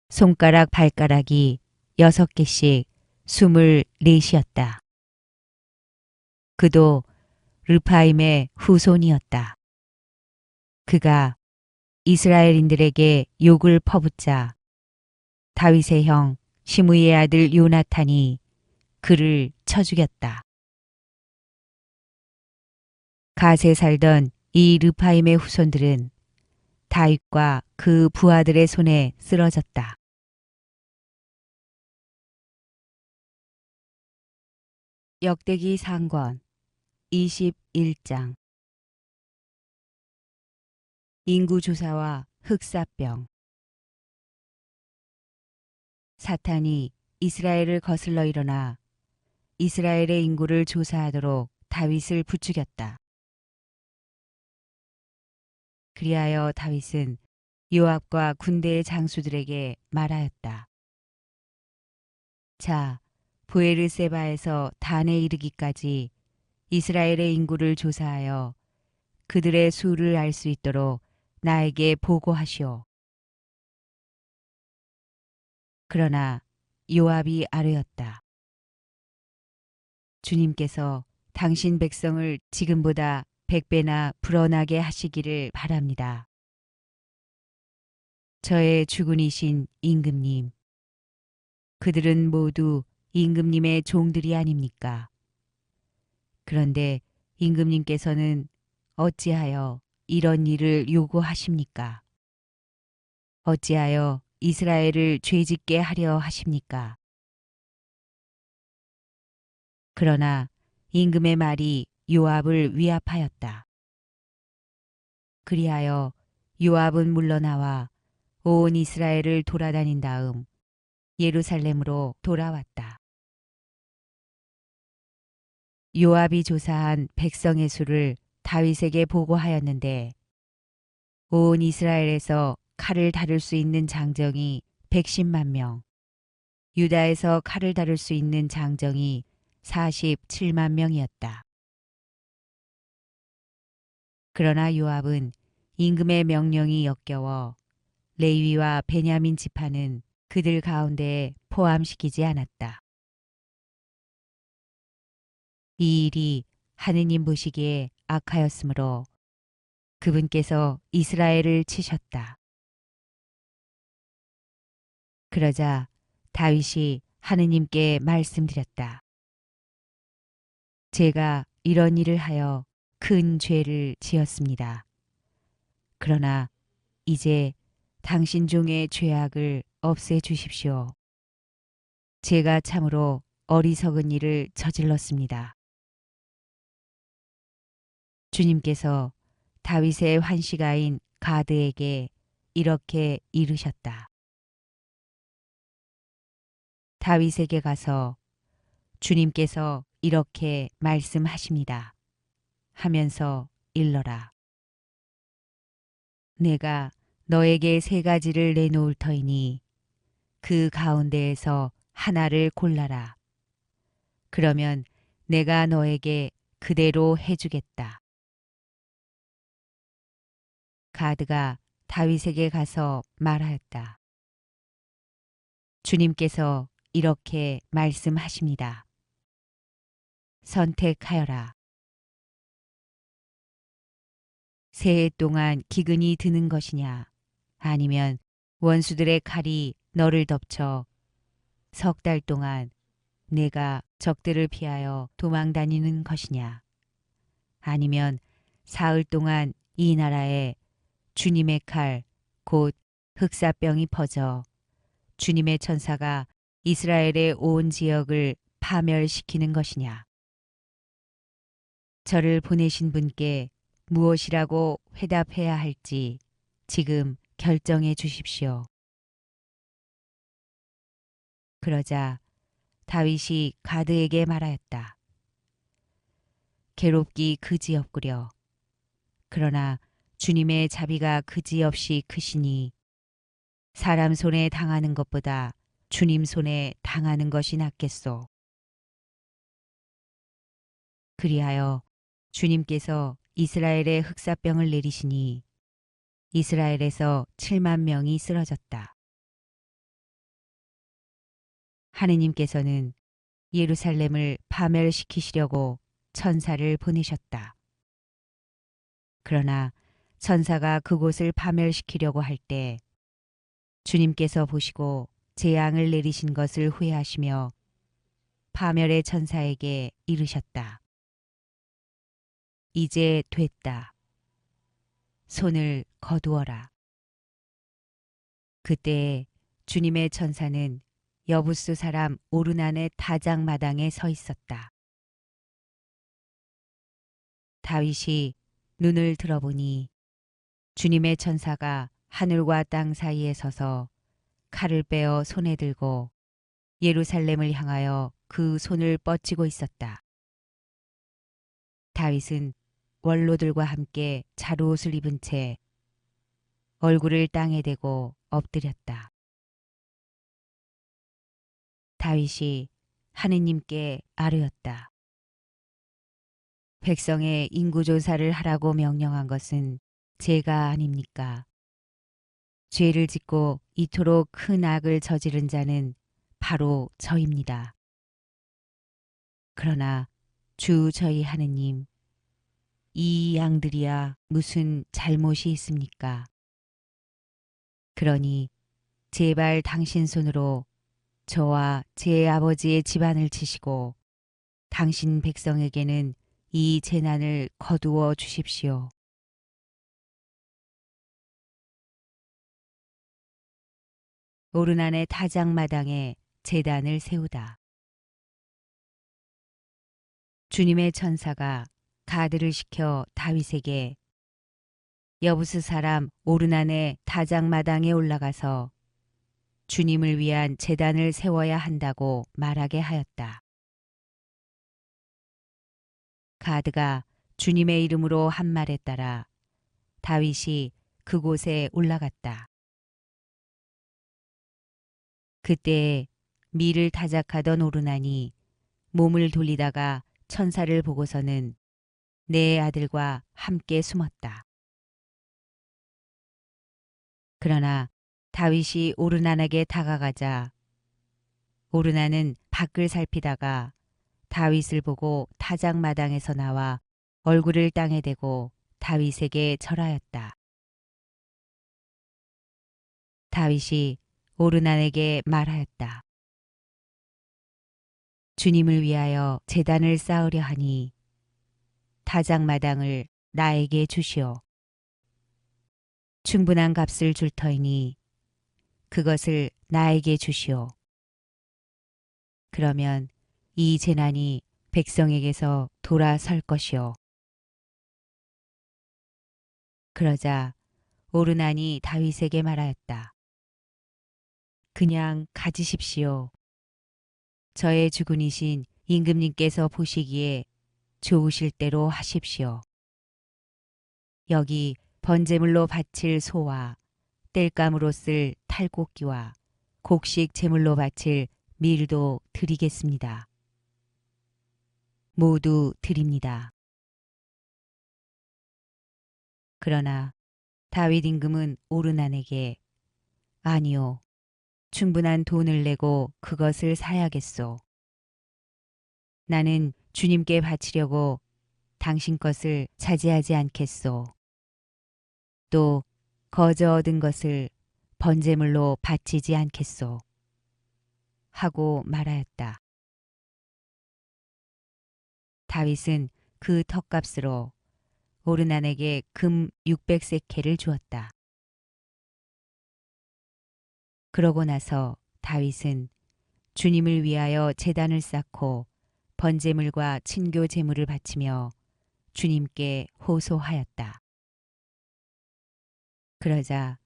손가락 발가락이 6개씩 24이었다. 그도 르파임의 후손이었다. 그가 이스라엘인들에게 욕을 퍼붓자 다윗의 형 시므이의 아들 요나탄이 그를 쳐 죽였다. 갓에 살던 이 르파임의 후손들은 다윗과 그 부하들의 손에 쓰러졌다. 역대기 상권 21장 인구조사와 흑사병. 사탄이 이스라엘을 거슬러 일어나 이스라엘의 인구를 조사하도록 다윗을 부추겼다. 그리하여 다윗은 요압과 군대의 장수들에게 말하였다. 자, 브에르세바에서 단에 이르기까지 이스라엘의 인구를 조사하여 그들의 수를 알 수 있도록 나에게 보고하시오. 그러나 요압이 아뢰었다. 주님께서 당신 백성을 지금보다 100배나 불어나게 하시기를 바랍니다. 저의 주군이신 임금님, 그들은 모두 임금님의 종들이 아닙니까? 그런데 임금님께서는 어찌하여 이런 일을 요구하십니까? 어찌하여 이스라엘을 죄짓게 하려 하십니까? 그러나 임금의 말이 요압을 위압하였다. 그리하여 요압은 물러나와 온 이스라엘을 돌아다닌 다음 예루살렘으로 돌아왔다. 요압이 조사한 백성의 수를 다윗에게 보고하였는데 온 이스라엘에서 칼을 다룰 수 있는 장정이 110만 명, 유다에서 칼을 다룰 수 있는 장정이 47만 명이었다. 그러나 요압은 임금의 명령이 역겨워 레위와 베냐민 지파는 그들 가운데에 포함시키지 않았다. 이 일이 하느님 보시기에 악하였으므로 그분께서 이스라엘을 치셨다. 그러자 다윗이 하느님께 말씀드렸다. 제가 이런 일을 하여 큰 죄를 지었습니다. 그러나 이제 당신 종의 죄악을 없애 주십시오. 제가 참으로 어리석은 일을 저질렀습니다. 주님께서 다윗의 환시가인 가드에게 이렇게 이르셨다. 다윗에게 가서 주님께서 이렇게 말씀하십니다. 하면서 일러라. 내가 너에게 세 가지를 내놓을 터이니 그 가운데에서 하나를 골라라. 그러면 내가 너에게 그대로 해주겠다. 가드가 다윗에게 가서 말하였다. 주님께서 이렇게 말씀하십니다. 선택하여라. 새해 동안 기근이 드는 것이냐? 아니면 원수들의 칼이 너를 덮쳐 석 달 동안 내가 적들을 피하여 도망 다니는 것이냐? 아니면 사흘 동안 이 나라에 주님의 칼, 곧 흑사병이 퍼져 주님의 천사가 이스라엘의 온 지역을 파멸시키는 것이냐? 저를 보내신 분께 무엇이라고 회답해야 할지 지금 결정해 주십시오. 그러자 다윗이 가드에게 말하였다. 괴롭기 그지없구려. 그러나 주님의 자비가 그지없이 크시니 사람 손에 당하는 것보다 주님 손에 당하는 것이 낫겠소. 그리하여 주님께서 이스라엘에 흑사병을 내리시니 이스라엘에서 7만 명이 쓰러졌다. 하느님께서는 예루살렘을 파멸시키시려고 천사를 보내셨다. 그러나 천사가 그곳을 파멸시키려고 할 때 주님께서 보시고 재앙을 내리신 것을 후회하시며 파멸의 천사에게 이르셨다. 이제 됐다. 손을 거두어라. 그때 주님의 천사는 여부스 사람 오르난의 타작마당에 서 있었다. 다윗이 눈을 들어보니 주님의 천사가 하늘과 땅 사이에 서서 칼을 빼어 손에 들고 예루살렘을 향하여 그 손을 뻗치고 있었다. 다윗은 원로들과 함께 자루옷을 입은 채 얼굴을 땅에 대고 엎드렸다. 다윗이 하느님께 아뢰었다. 백성의 인구조사를 하라고 명령한 것은 제가 아닙니까? 죄를 짓고 이토록 큰 악을 저지른 자는 바로 저입니다. 그러나 주 저희 하느님, 이 양들이야 무슨 잘못이 있습니까? 그러니 제발 당신 손으로 저와 제 아버지의 집안을 치시고 당신 백성에게는 이 재난을 거두어 주십시오. 오르난의 타작마당에 제단을 세우다. 주님의 천사가 가드를 시켜 다윗에게 여부스 사람 오르난의 타작마당에 올라가서 주님을 위한 제단을 세워야 한다고 말하게 하였다. 가드가 주님의 이름으로 한 말에 따라 다윗이 그곳에 올라갔다. 그때 밀을 타작하던 오르난이 몸을 돌리다가 천사를 보고서는 내 아들과 함께 숨었다. 그러나 다윗이 오르난에게 다가가자 오르난은 밖을 살피다가 다윗을 보고 타작마당에서 나와 얼굴을 땅에 대고 다윗에게 절하였다. 다윗이 오르난에게 말하였다. 주님을 위하여 제단을 쌓으려 하니 타작마당을 나에게 주시오. 충분한 값을 줄 터이니 그것을 나에게 주시오. 그러면 이 재난이 백성에게서 돌아설 것이오. 그러자 오르난이 다윗에게 말하였다. 그냥 가지십시오. 저의 주군이신 임금님께서 보시기에 좋으실 대로 하십시오. 여기 번제물로 바칠 소와 땔감으로 쓸 탈곡기와 곡식 제물로 바칠 밀도 드리겠습니다. 모두 드립니다. 그러나 다윗 임금은 오르난에게 아니요, 충분한 돈을 내고 그것을 사야겠소. 나는 주님께 바치려고 당신 것을 차지하지 않겠소. 또 거저 얻은 것을 번제물로 바치지 않겠소. 하고 말하였다. 다윗은 그 턱값으로 오르난에게 금 600세켈을 주었다. 그러고 나서 다윗은 주님을 위하여 제단을 쌓고 번제물과 친교 제물을 바치며 주님께 호소하였다. 그러자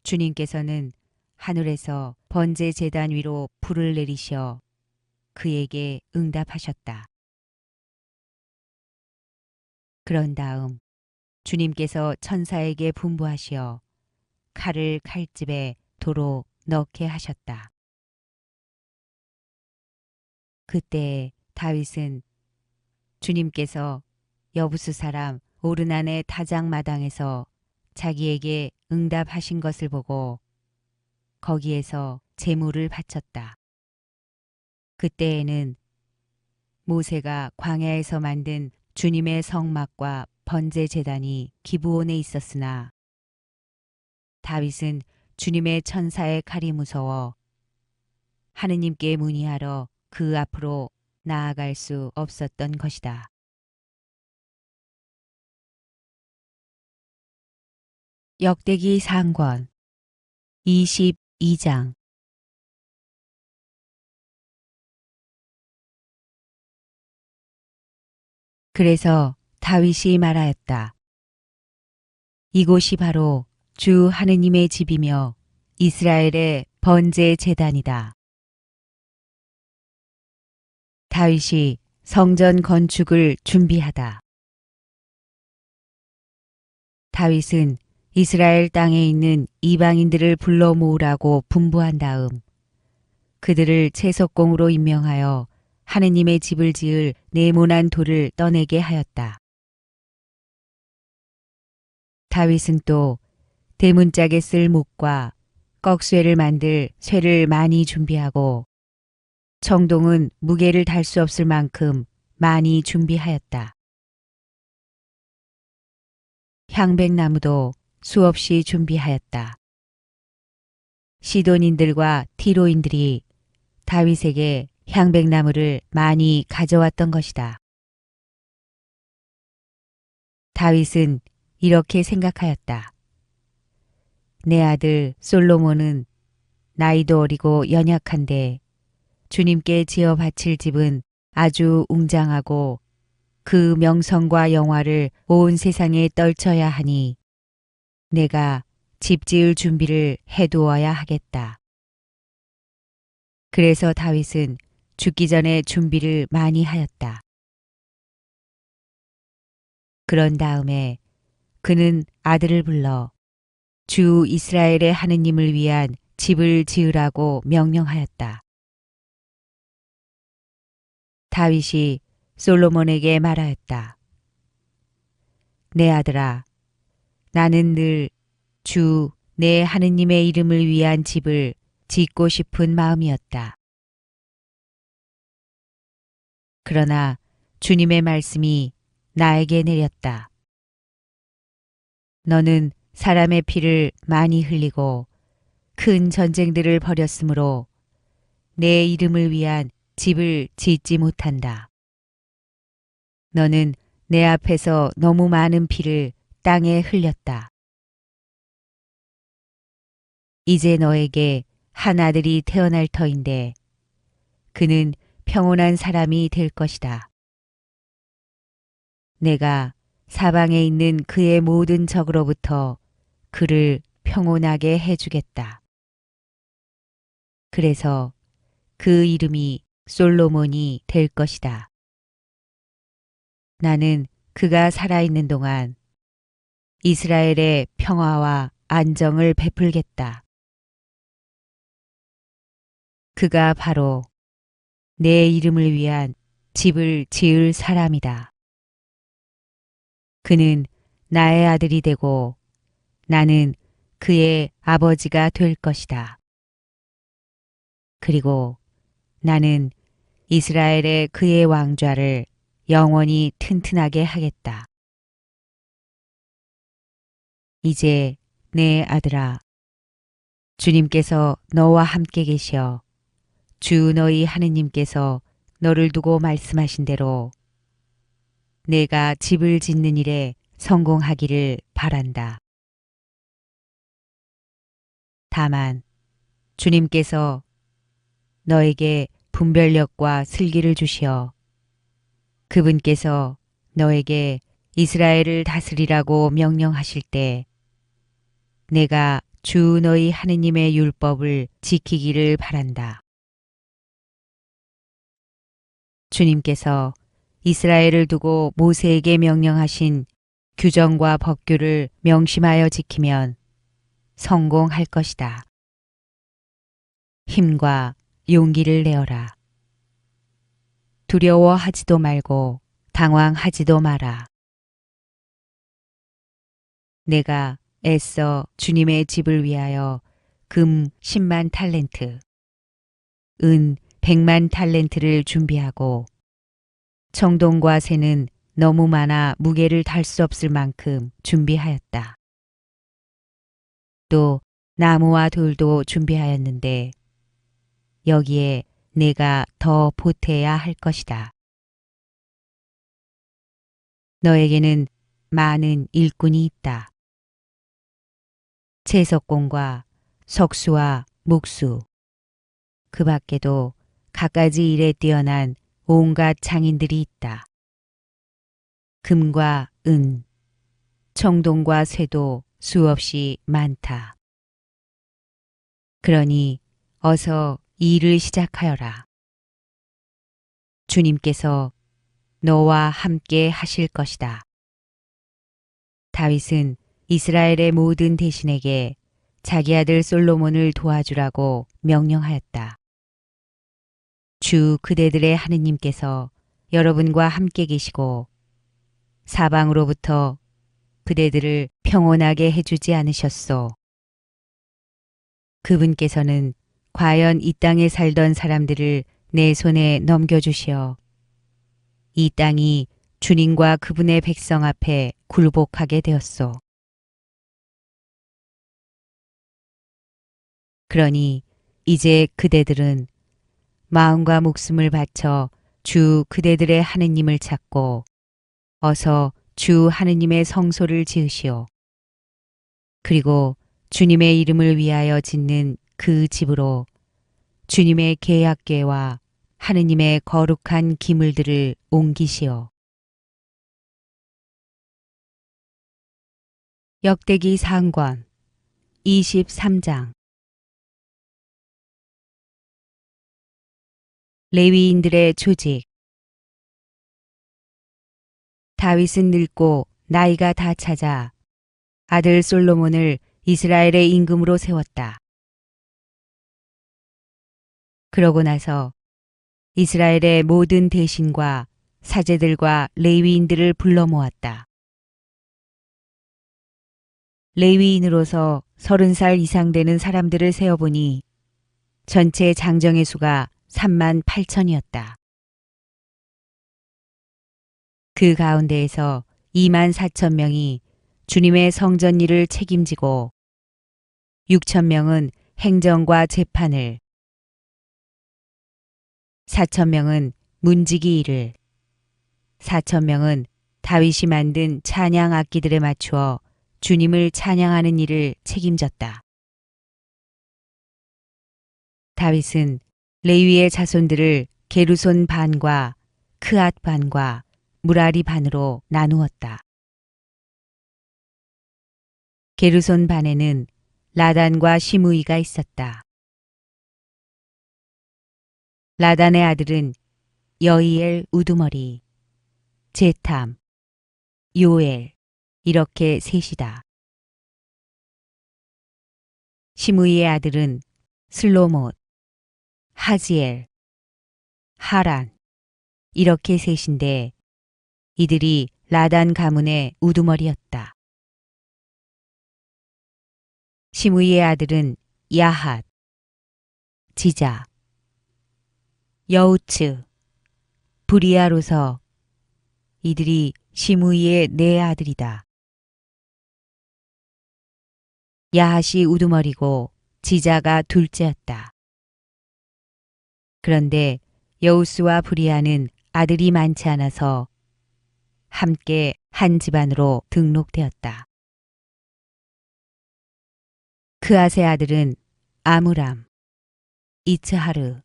주님께서는 하늘에서 번제 제단 위로 불을 내리셔 그에게 응답하셨다. 그런 다음 주님께서 천사에게 분부하시어 칼을 칼집에 도로 넣게 하셨다. 그때 다윗은 주님께서 여부수 사람 오르난의 타작마당에서 자기에게 응답하신 것을 보고 거기에서 제물을 바쳤다. 그때에는 모세가 광야에서 만든 주님의 성막과 번제 제단이 기브온에 있었으나 다윗은 주님의 천사의 칼이 무서워 하느님께 문의하러 그 앞으로 나아갈 수 없었던 것이다. 역대기 상권 22장. 그래서 다윗이 말하였다. 이곳이 바로 주 하느님의 집이며 이스라엘의 번제 제단이다. 다윗이 성전 건축을 준비하다. 다윗은 이스라엘 땅에 있는 이방인들을 불러 모으라고 분부한 다음 그들을 채석공으로 임명하여 하느님의 집을 지을 네모난 돌을 떠내게 하였다. 다윗은 또 대문짝에 쓸 목과 꺽쇠를 만들 쇠를 많이 준비하고 청동은 무게를 달 수 없을 만큼 많이 준비하였다. 향백나무도 수없이 준비하였다. 시돈인들과 티로인들이 다윗에게 향백나무를 많이 가져왔던 것이다. 다윗은 이렇게 생각하였다. 내 아들 솔로몬은 나이도 어리고 연약한데 주님께 지어 바칠 집은 아주 웅장하고 그 명성과 영화를 온 세상에 떨쳐야 하니 내가 집 지을 준비를 해두어야 하겠다. 그래서 다윗은 죽기 전에 준비를 많이 하였다. 그런 다음에 그는 아들을 불러 주 이스라엘의 하느님을 위한 집을 지으라고 명령하였다. 다윗이 솔로몬에게 말하였다. 내 아들아, 나는 늘 주 내 하느님의 이름을 위한 집을 짓고 싶은 마음이었다. 그러나 주님의 말씀이 나에게 내렸다. 너는 사람의 피를 많이 흘리고 큰 전쟁들을 벌였으므로 내 이름을 위한 집을 짓지 못한다. 너는 내 앞에서 너무 많은 피를 땅에 흘렸다. 이제 너에게 한 아들이 태어날 터인데 그는 평온한 사람이 될 것이다. 내가 사방에 있는 그의 모든 적으로부터 그를 평온하게 해주겠다. 그래서 그 이름이 솔로몬이 될 것이다. 나는 그가 살아있는 동안 이스라엘의 평화와 안정을 베풀겠다. 그가 바로 내 이름을 위한 집을 지을 사람이다. 그는 나의 아들이 되고 나는 그의 아버지가 될 것이다. 그리고 나는 이스라엘의 그의 왕좌를 영원히 튼튼하게 하겠다. 이제 내 아들아, 주님께서 너와 함께 계시어 주 너희 하느님께서 너를 두고 말씀하신 대로 내가 집을 짓는 일에 성공하기를 바란다. 다만 주님께서 너에게 분별력과 슬기를 주시어 그분께서 너에게 이스라엘을 다스리라고 명령하실 때 내가 주 너희 하느님의 율법을 지키기를 바란다. 주님께서 이스라엘을 두고 모세에게 명령하신 규정과 법규를 명심하여 지키면 성공할 것이다. 힘과 용기를 내어라. 두려워하지도 말고 당황하지도 마라. 내가 애써 주님의 집을 위하여 금 10만 탈렌트, 은 100만 탈렌트를 준비하고 청동과 새는 너무 많아 무게를 달 수 없을 만큼 준비하였다. 또 나무와 돌도 준비하였는데 여기에 내가 더 보태야 할 것이다. 너에게는 많은 일꾼이 있다. 채석공과 석수와 목수, 그 밖에도 갖가지 일에 뛰어난 온갖 장인들이 있다. 금과 은, 청동과 쇠도 수없이 많다. 그러니 어서 일을 시작하여라. 주님께서 너와 함께 하실 것이다. 다윗은 이스라엘의 모든 대신에게 자기 아들 솔로몬을 도와주라고 명령하였다. 주 그대들의 하느님께서 여러분과 함께 계시고 사방으로부터 그대들을 평온하게 해주지 않으셨소. 그분께서는 과연 이 땅에 살던 사람들을 내 손에 넘겨주시어 이 땅이 주님과 그분의 백성 앞에 굴복하게 되었소. 그러니 이제 그대들은 마음과 목숨을 바쳐 주 그대들의 하느님을 찾고 어서 주 하느님의 성소를 지으시오. 그리고 주님의 이름을 위하여 짓는 그 집으로 주님의 계약궤와 하느님의 거룩한 기물들을 옮기시오. 역대기 상권 23장. 레위인들의 조직. 다윗은 늙고 나이가 다 차자 아들 솔로몬을 이스라엘의 임금으로 세웠다. 그러고 나서 이스라엘의 모든 대신과 사제들과 레위인들을 불러 모았다. 레위인으로서 30살 이상 되는 사람들을 세어보니 전체 장정의 수가 3만 8천이었다. 그 가운데에서 2만 4천 명이 주님의 성전 일을 책임지고 6천 명은 행정과 재판을, 4천 명은 문지기 일을, 4천 명은 다윗이 만든 찬양 악기들에 맞추어 주님을 찬양하는 일을 책임졌다. 다윗은 레위의 자손들을 게르손 반과 크앗 반과 무라리 반으로 나누었다. 게르손 반에는 라단과 시므이가 있었다. 라단의 아들은 여이엘 우두머리, 제탐, 요엘 이렇게 셋이다. 시므이의 아들은 슬로못, 하지엘, 하란 이렇게 셋인데 이들이 라단 가문의 우두머리였다. 시므이의 아들은 야핫, 지자, 여우츠, 브리아로서 이들이 시므이의 네 아들이다. 야핫이 우두머리고 지자가 둘째였다. 그런데 여우스와 브리아는 아들이 많지 않아서 함께 한 집안으로 등록되었다. 그앗의 아들은 아므람, 이츠하르,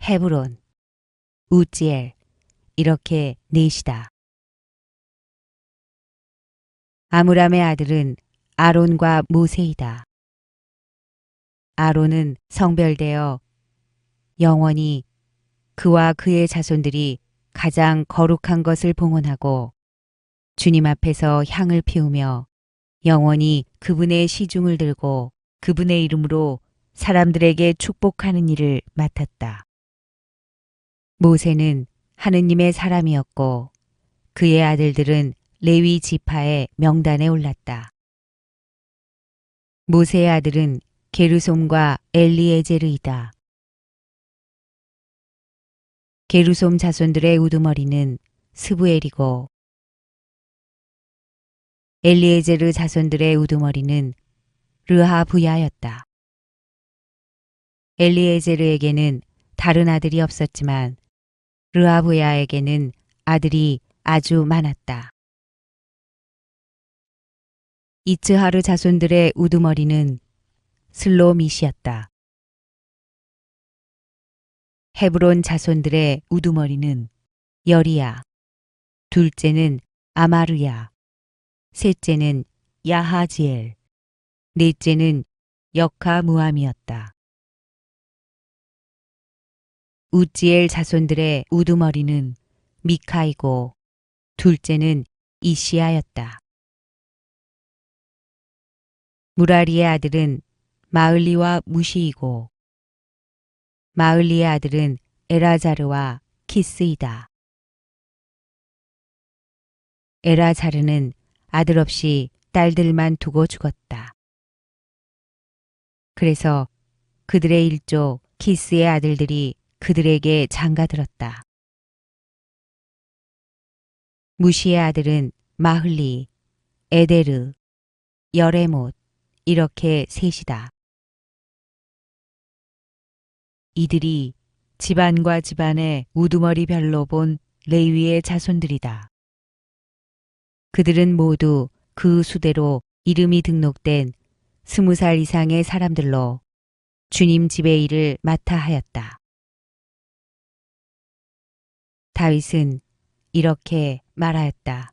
헤브론, 우지엘 이렇게 넷이다. 아므람의 아들은 아론과 모세이다. 아론은 성별되어 영원히 그와 그의 자손들이 가장 거룩한 것을 봉헌하고 주님 앞에서 향을 피우며 영원히 그분의 시중을 들고 그분의 이름으로 사람들에게 축복하는 일을 맡았다. 모세는 하느님의 사람이었고 그의 아들들은 레위 지파의 명단에 올랐다. 모세의 아들은 게르솜과 엘리에제르이다. 게르솜 자손들의 우두머리는 스부엘이고 엘리에제르 자손들의 우두머리는 르하부야였다. 엘리에제르에게는 다른 아들이 없었지만 르하부야에게는 아들이 아주 많았다. 이츠하르 자손들의 우두머리는 슬로밋이었다. 헤브론 자손들의 우두머리는 여리야, 둘째는 아마르야, 셋째는 야하지엘, 넷째는 역하무함이었다. 우지엘 자손들의 우두머리는 미카이고 둘째는 이시야였다. 무라리의 아들은 마을리와 무시이고 마을리의 아들은 에라자르와 키스이다. 에라자르는 아들 없이 딸들만 두고 죽었다. 그래서 그들의 일족 키스의 아들들이 그들에게 장가들었다. 무시의 아들은 마흘리, 에데르, 여레못 이렇게 셋이다. 이들이 집안과 집안의 우두머리별로 본 레위의 자손들이다. 그들은 모두 그 수대로 이름이 등록된 20살 이상의 사람들로 주님 집의 일을 맡아 하였다. 다윗은 이렇게 말하였다.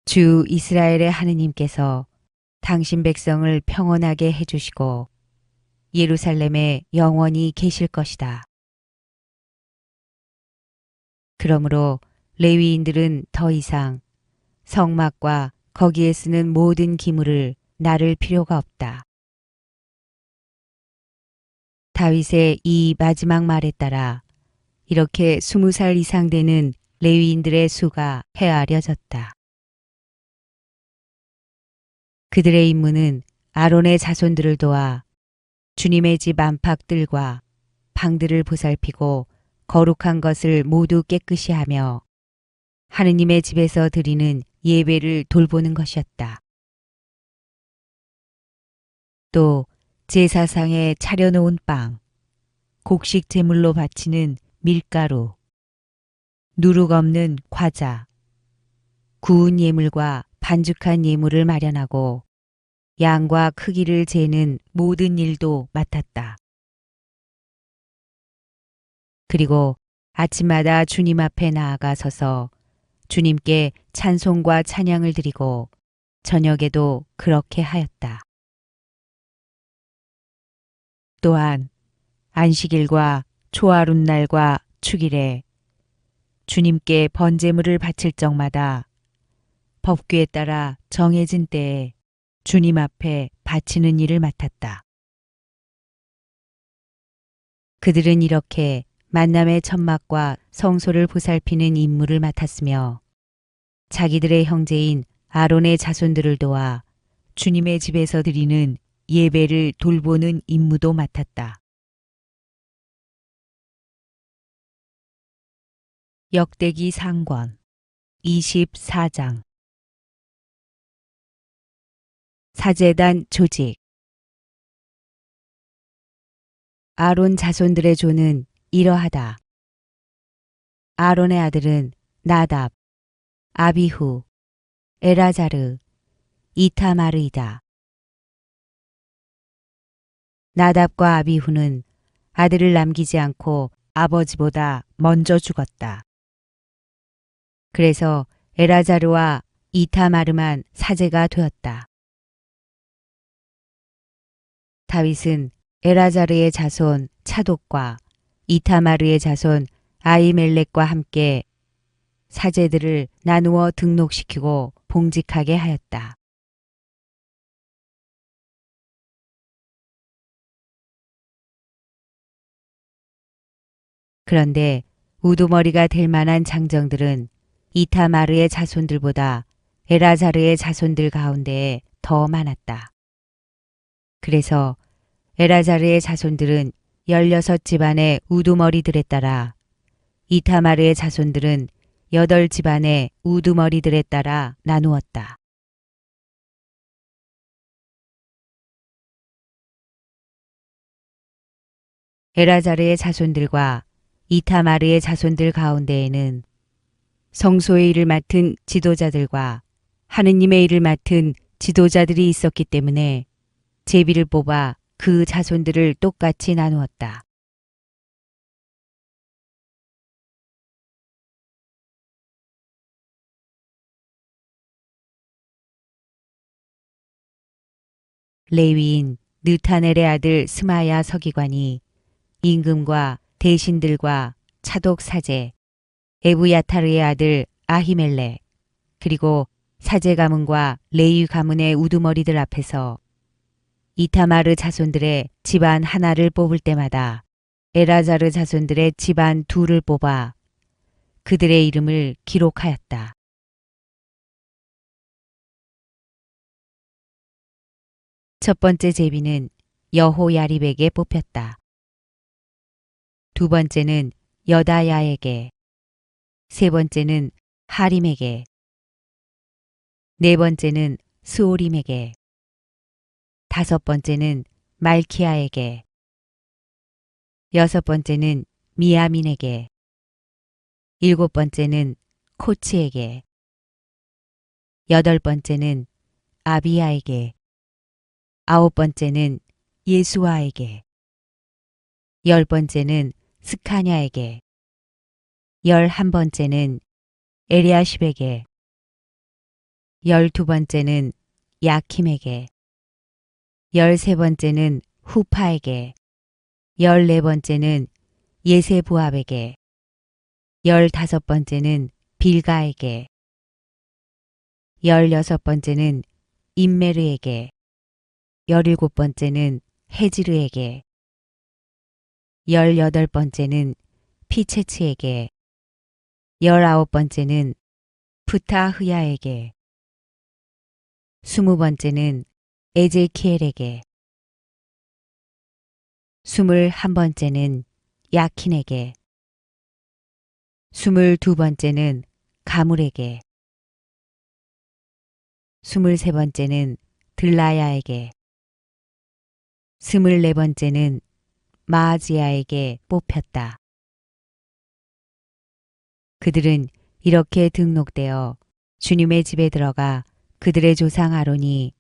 주 이스라엘의 하느님께서 당신 백성을 평온하게 해주시고 예루살렘에 영원히 계실 것이다. 그러므로 레위인들은 더 이상 성막과 거기에 쓰는 모든 기물을 나를 필요가 없다. 다윗의 이 마지막 말에 따라 이렇게 20살 이상 되는 레위인들의 수가 헤아려졌다. 그들의 임무는 아론의 자손들을 도와 주님의 집 안팎들과 방들을 보살피고 거룩한 것을 모두 깨끗이 하며 하느님의 집에서 드리는 예배를 돌보는 것이었다. 또 제사상에 차려놓은 빵, 곡식 제물로 바치는 밀가루, 누룩 없는 과자, 구운 예물과 반죽한 예물을 마련하고 양과 크기를 재는 모든 일도 맡았다. 그리고 아침마다 주님 앞에 나아가 서서 주님께 찬송과 찬양을 드리고 저녁에도 그렇게 하였다. 또한 안식일과 초하룻날과 축일에 주님께 번제물을 바칠 적마다 법규에 따라 정해진 때에 주님 앞에 바치는 일을 맡았다. 그들은 이렇게 만남의 천막과 성소를 보살피는 임무를 맡았으며 자기들의 형제인 아론의 자손들을 도와 주님의 집에서 드리는 예배를 돌보는 임무도 맡았다. 역대기 상권 24장 사제단 조직 아론 자손들의 조는 이러하다. 아론의 아들은 나답, 아비후, 에라자르, 이타마르이다. 나답과 아비후는 아들을 남기지 않고 아버지보다 먼저 죽었다. 그래서 에라자르와 이타마르만 사제가 되었다. 다윗은 에라자르의 자손 차독과 이타마르의 자손 아히멜렉과 함께 사제들을 나누어 등록시키고 봉직하게 하였다. 그런데 우두머리가 될 만한 장정들은 이타마르의 자손들보다 에라자르의 자손들 가운데에 더 많았다. 그래서 에라자르의 자손들은 16집안의 우두머리들에 따라 이타마르의 자손들은 8집안의 우두머리들에 따라 나누었다. 에라자르의 자손들과 이타마르의 자손들 가운데에는 성소의 일을 맡은 지도자들과 하느님의 일을 맡은 지도자들이 있었기 때문에 제비를 뽑아 그 자손들을 똑같이 나누었다. 레위인 느타넬의 아들 스마야 서기관이 임금과 대신들과 차독 사제, 에브야타르의 아들 아히멜렉, 그리고 사제 가문과 레위 가문의 우두머리들 앞에서 이타마르 자손들의 집안 하나를 뽑을 때마다 에라자르 자손들의 집안 둘을 뽑아 그들의 이름을 기록하였다. 첫 번째 제비는 여호야립에게 뽑혔다. 두 번째는 여다야에게, 세 번째는 하림에게, 네 번째는 스오림에게, 다섯 번째는 말키아에게, 여섯 번째는 미야민에게, 일곱 번째는 코치에게, 여덟 번째는 아비야에게, 아홉 번째는 예수아에게, 열 번째는 스카냐에게, 11번째는 에리아십에게, 12번째는 야킴에게, 13번째는 후파에게, 14번째는 예세부압에게, 15번째는 빌가에게, 16번째는 임메르에게, 17번째는 헤지르에게, 18번째는 피체츠에게, 19번째는 푸타흐야에게, 20번째는 에제키엘에게, 21번째는 야킨에게, 22번째는 가물에게, 23번째는 들라야에게, 24번째는 마아지야에게 뽑혔다. 그들은 이렇게 등록되어 주님의 집에 들어가 그들의 조상 아론이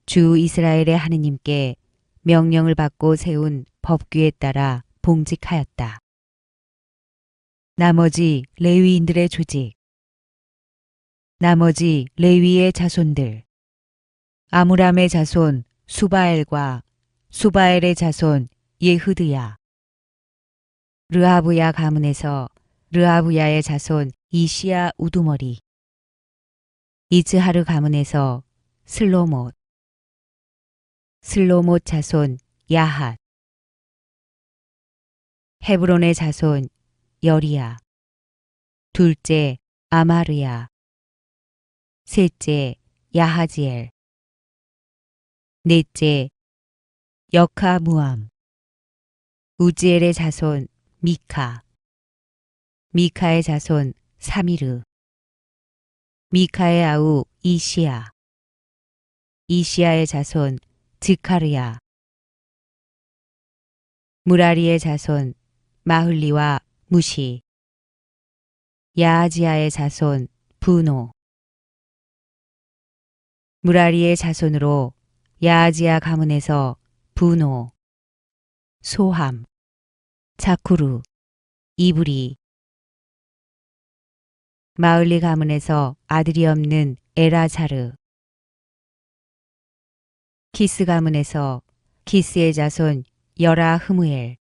주 이스라엘의 하느님께 명령을 받고 세운 법규에 따라 봉직하였다. 나머지 레위인들의 조직, 나머지 레위의 자손들, 아므람의 자손 수바엘과 수바엘의 자손 예흐드야. 르하브야 가문에서 르하브야의 자손 이시야 우두머리. 이츠하르 가문에서 슬로못. 슬로못 자손 야핫. 헤브론의 자손 여리야. 둘째 아마르야. 셋째 야하지엘. 넷째 여카무암. 우지엘의 자손 미카. 미카의 자손 사미르. 미카의 아우 이시야. 이시야의 자손 즈카르야. 무라리의 자손 마흘리와 무시. 야아지야의 자손 부노. 무라리의 자손으로 야아지야 가문에서 부노, 소함, 자쿠르, 이브리. 마을리 가문에서 아들이 없는 에라자르. 키스 가문에서 키스의 자손 여라 흐무엘.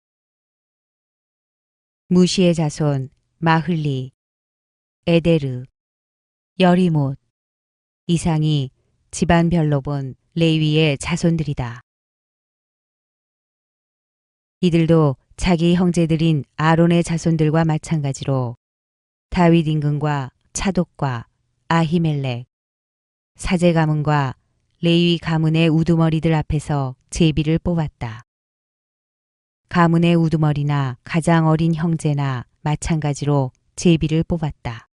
무시의 자손 마흘리, 에데르, 여리못. 이상이 집안별로 본 레위의 자손들이다. 이들도 자기 형제들인 아론의 자손들과 마찬가지로 다윗 임금과 차독과 아히멜렉, 사제 가문과 레위 가문의 우두머리들 앞에서 제비를 뽑았다. 가문의 우두머리나 가장 어린 형제나 마찬가지로 제비를 뽑았다.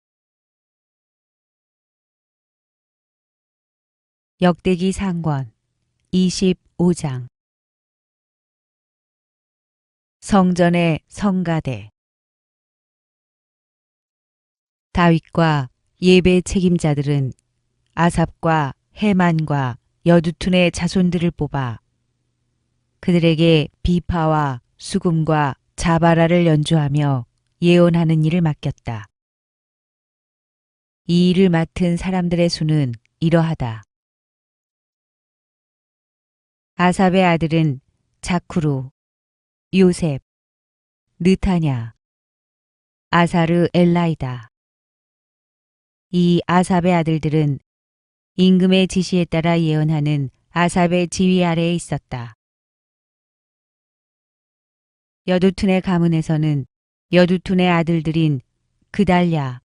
역대기 상권 25장. 성전의 성가대. 다윗과 예배 책임자들은 아삽과 헤만과 여두툰의 자손들을 뽑아 그들에게 비파와 수금과 자바라를 연주하며 예언하는 일을 맡겼다. 이 일을 맡은 사람들의 수는 이러하다. 아삽의 아들은 자쿠루, 요셉, 느타냐, 아사르 엘라이다. 이 아삽의 아들들은 임금의 지시에 따라 예언하는 아삽의 지휘 아래에 있었다. 여두툰의 가문에서는 여두툰의 아들들인 그달랴,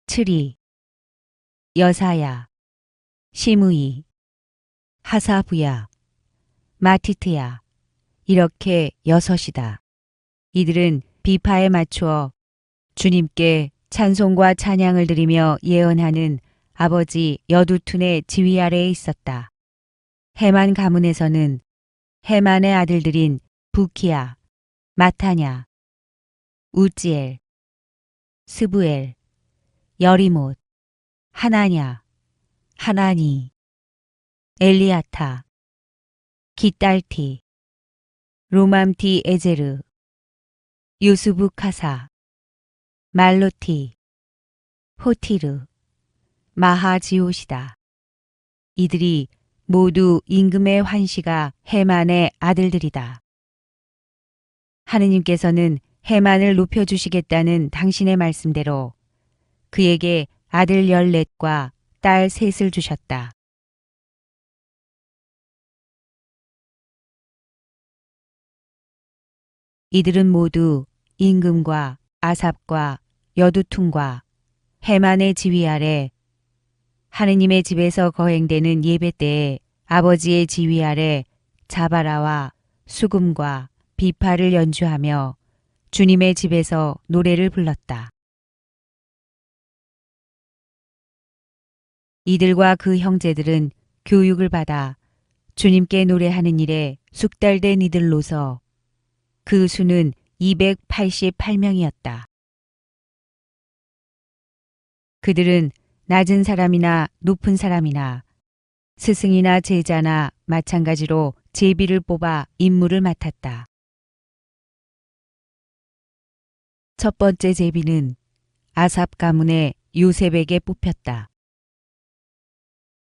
츠리, 여사야, 시므이, 하사부야, 마티트야, 이렇게 6이다. 이들은 비파에 맞추어 주님께 찬송과 찬양을 드리며 예언하는 아버지 여두툰의 지휘 아래에 있었다. 헤만 가문에서는 헤만의 아들들인 부키야, 마타냐, 우지엘, 스부엘, 여리못, 하나냐, 하나니, 엘리아타, 기딸티, 로맘티 에제르, 유스부 카사, 말로티, 호티르, 마하지옷이다. 이들이 모두 임금의 환시가 헤만의 아들들이다. 하느님께서는 헤만을 높여주시겠다는 당신의 말씀대로 그에게 아들 14과 딸 3을 주셨다. 이들은 모두 임금과 아삽과 여두툰과 헤만의 지휘 아래 하느님의 집에서 거행되는 예배 때에 아버지의 지휘 아래 자바라와 수금과 비파를 연주하며 주님의 집에서 노래를 불렀다. 이들과 그 형제들은 교육을 받아 주님께 노래하는 일에 숙달된 이들로서 그 수는 288명이었다. 그들은 낮은 사람이나 높은 사람이나 스승이나 제자나 마찬가지로 제비를 뽑아 임무를 맡았다. 첫 번째 제비는 아삽 가문의 요셉에게 뽑혔다.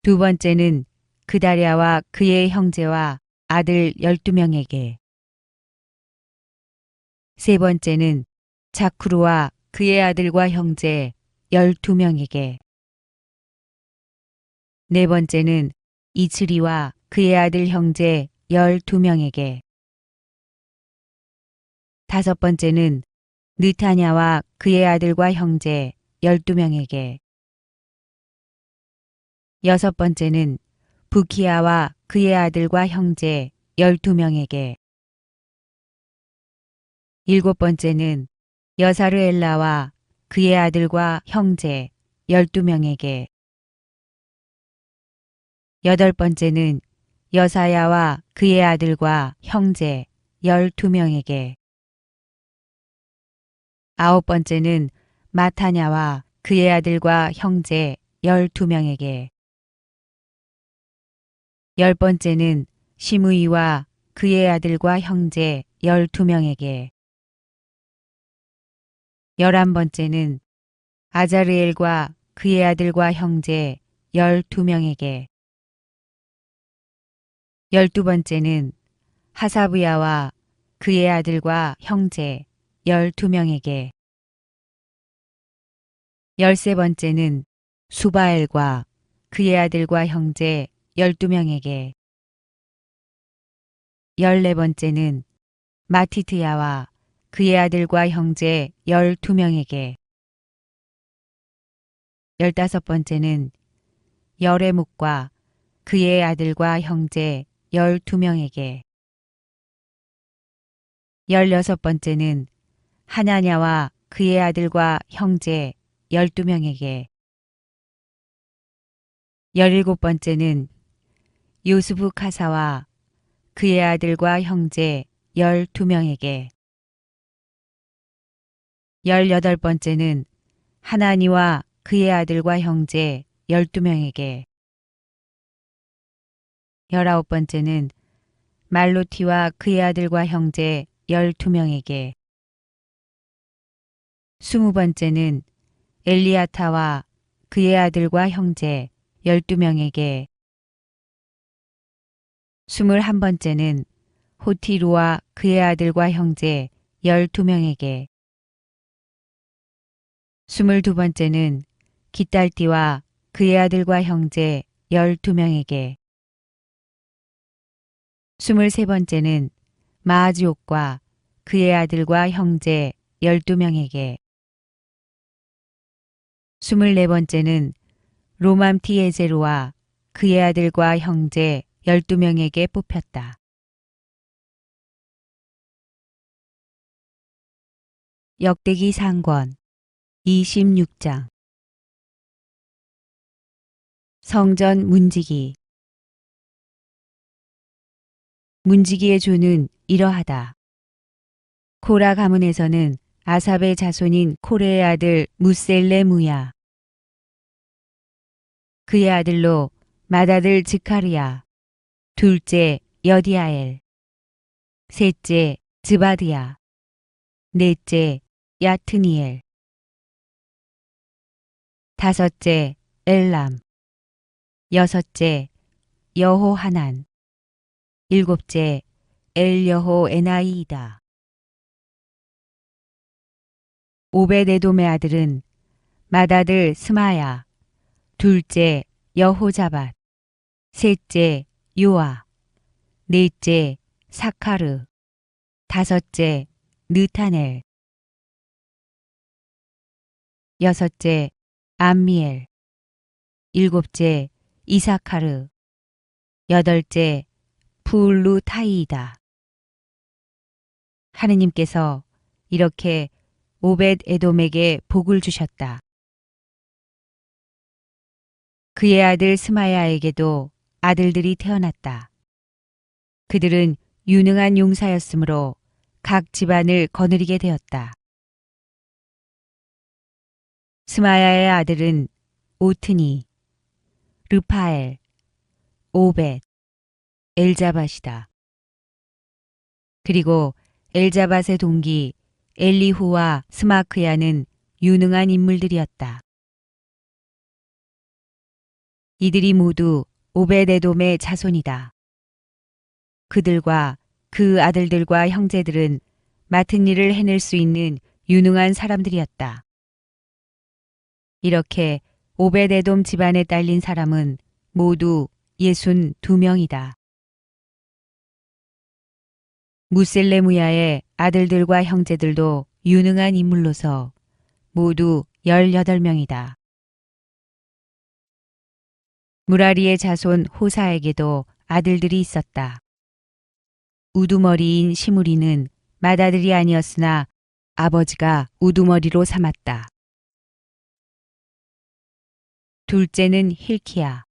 두 번째는 그다랴와 그의 형제와 아들 12명에게, 세 번째는 자쿠르와 그의 아들과 형제 12명에게. 네 번째는 이츠리와 그의 아들 형제 12명에게. 다섯 번째는 느타냐와 그의 아들과 형제 12명에게. 여섯 번째는 부키야와 그의 아들과 형제 12명에게. 일곱 번째는 여사르엘라와 그의 아들과 형제 12명에게. 여덟 번째는 여사야와 그의 아들과 형제 12명에게. 아홉 번째는 마타냐와 그의 아들과 형제 12명에게. 열 번째는 시므이와 그의 아들과 형제 12명에게. 11번째는 아자르엘과 그의 아들과 형제 12명에게. 12번째는 하사브야와 그의 아들과 형제 12명에게. 13번째는 수바엘과 그의 아들과 형제 12명에게. 14번째는 마티트야와 그의 아들과 형제 12명에게. 15번째는 여레묵과 그의 아들과 형제 12명에게. 16번째는 하냐냐와 그의 아들과 형제 12명에게. 17번째는 요스부 카사와 그의 아들과 형제 12명에게. 18번째는 하나니와 그의 아들과 형제 12명에게. 19번째는 말로티와 그의 아들과 형제 12명에게. 20번째는 엘리아타와 그의 아들과 형제 12명에게. 21번째는 호티루와 그의 아들과 형제 12명에게. 22번째는 기딸띠와 그의 아들과 형제 12명에게. 23번째는 마아지옥과 그의 아들과 형제 12명에게. 24번째는 로맘티에제루와 그의 아들과 형제 12명에게 뽑혔다. 역대기 상권 26장. 성전 문지기. 문지기의 조는 이러하다. 코라 가문에서는 아삽의 자손인 코레의 아들 무셀레무야. 그의 아들로 맏아들 즈카르야, 둘째 여디아엘, 셋째 즈바드야, 넷째 야트니엘, 다섯째 엘람, 여섯째 여호하난, 일곱째 엘여호 에나이이다. 오베데돔의 아들은 맏아들 스마야, 둘째 여호자밧, 셋째 요아, 넷째 사카르, 다섯째 느타넬, 여섯째 암미엘, 일곱째 이사카르, 여덟째 부울루타이이다. 하느님께서 이렇게 오벳 에돔에게 복을 주셨다. 그의 아들 스마야에게도 아들들이 태어났다. 그들은 유능한 용사였으므로 각 집안을 거느리게 되었다. 스마야의 아들은 오트니, 르파엘, 오벳, 엘자밧이다. 그리고 엘자밧의 동기 엘리후와 스마크야는 유능한 인물들이었다. 이들이 모두 오벳에돔의 자손이다. 그들과 그 아들들과 형제들은 맡은 일을 해낼 수 있는 유능한 사람들이었다. 이렇게 오벳에돔 집안에 딸린 사람은 모두 62명이다. 무셀레무야의 아들들과 형제들도 유능한 인물로서 모두 18명이다. 무라리의 자손 호사에게도 아들들이 있었다. 우두머리인 시므리는 맏아들이 아니었으나 아버지가 우두머리로 삼았다. 둘째는 힐키야,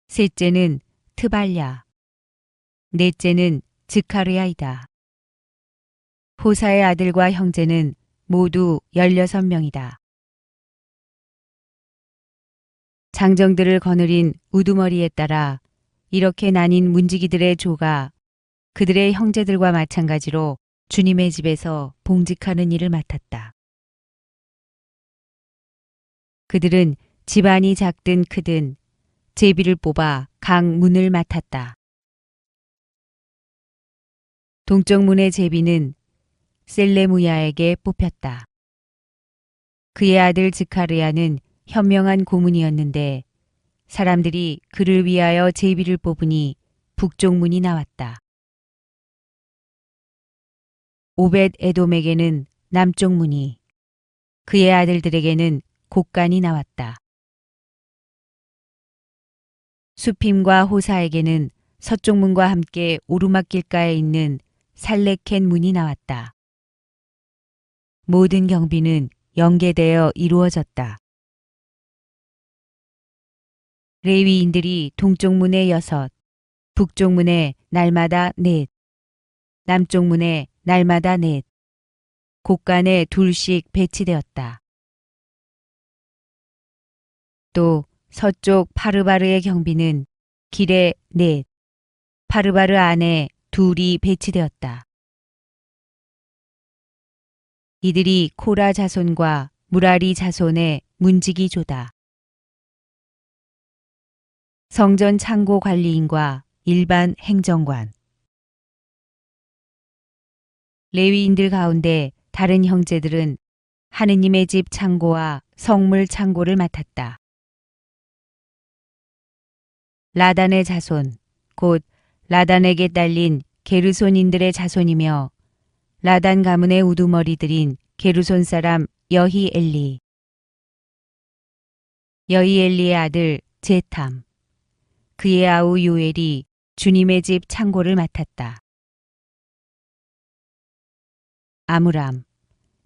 셋째는 트발야, 넷째는 즈카르야이다. 호사의 아들과 형제는 모두 16명이다. 장정들을 거느린 우두머리에 따라 이렇게 나뉜 문지기들의 조가 그들의 형제들과 마찬가지로 주님의 집에서 봉직하는 일을 맡았다. 그들은 집안이 작든 크든 제비를 뽑아 각 문을 맡았다. 동쪽 문의 제비는 셀레무야에게 뽑혔다. 그의 아들 즈카르야는 현명한 고문이었는데 사람들이 그를 위하여 제비를 뽑으니 북쪽 문이 나왔다. 오벳 에돔에게는 남쪽 문이, 그의 아들들에게는 곡간이 나왔다. 수핌과 호사에게는 서쪽 문과 함께 오르막길가에 있는 살레켄 문이 나왔다. 모든 경비는 연계되어 이루어졌다. 레위인들이 동쪽 문에 6, 북쪽 문에 날마다 4, 남쪽 문에 날마다 4, 곡간에 2씩 배치되었다. 또 서쪽 파르바르의 경비는 길에 4, 파르바르 안에 2이 배치되었다. 이들이 코라 자손과 무라리 자손의 문지기 조다. 성전 창고 관리인과 일반 행정관. 레위인들 가운데 다른 형제들은 하느님의 집 창고와 성물 창고를 맡았다. 라단의 자손, 곧 라단에게 딸린 게르손인들의 자손이며 라단 가문의 우두머리들인 게르손 사람 여히엘리, 여히엘리의 아들 제탐, 그의 아우 요엘이 주님의 집 창고를 맡았다. 아므람,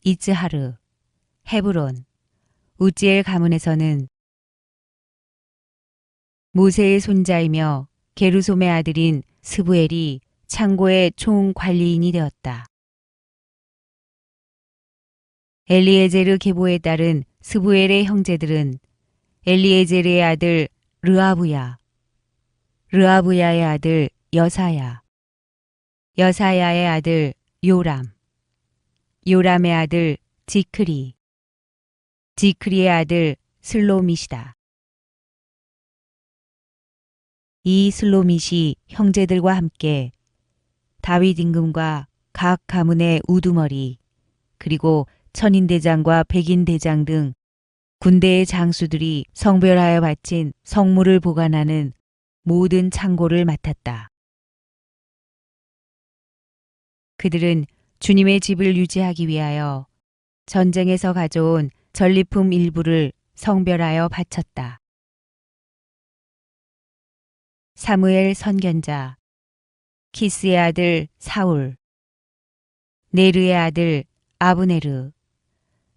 이츠하르, 헤브론, 우지엘 가문에서는 모세의 손자이며 게르솜의 아들인 스부엘이 창고의 총관리인이 되었다. 엘리에제르 계보에 따른 스부엘의 형제들은 엘리에제르의 아들 르아부야, 르아부야의 아들 여사야, 여사야의 아들 요람, 요람의 아들 지크리, 지크리의 아들 슬로밋이다. 이 슬로밋이 형제들과 함께 다윗 임금과 각 가문의 우두머리 그리고 천인대장과 백인대장 등 군대의 장수들이 성별하여 바친 성물을 보관하는 모든 창고를 맡았다. 그들은 주님의 집을 유지하기 위하여 전쟁에서 가져온 전리품 일부를 성별하여 바쳤다. 사무엘 선견자, 키스의 아들 사울, 네르의 아들 아브네르,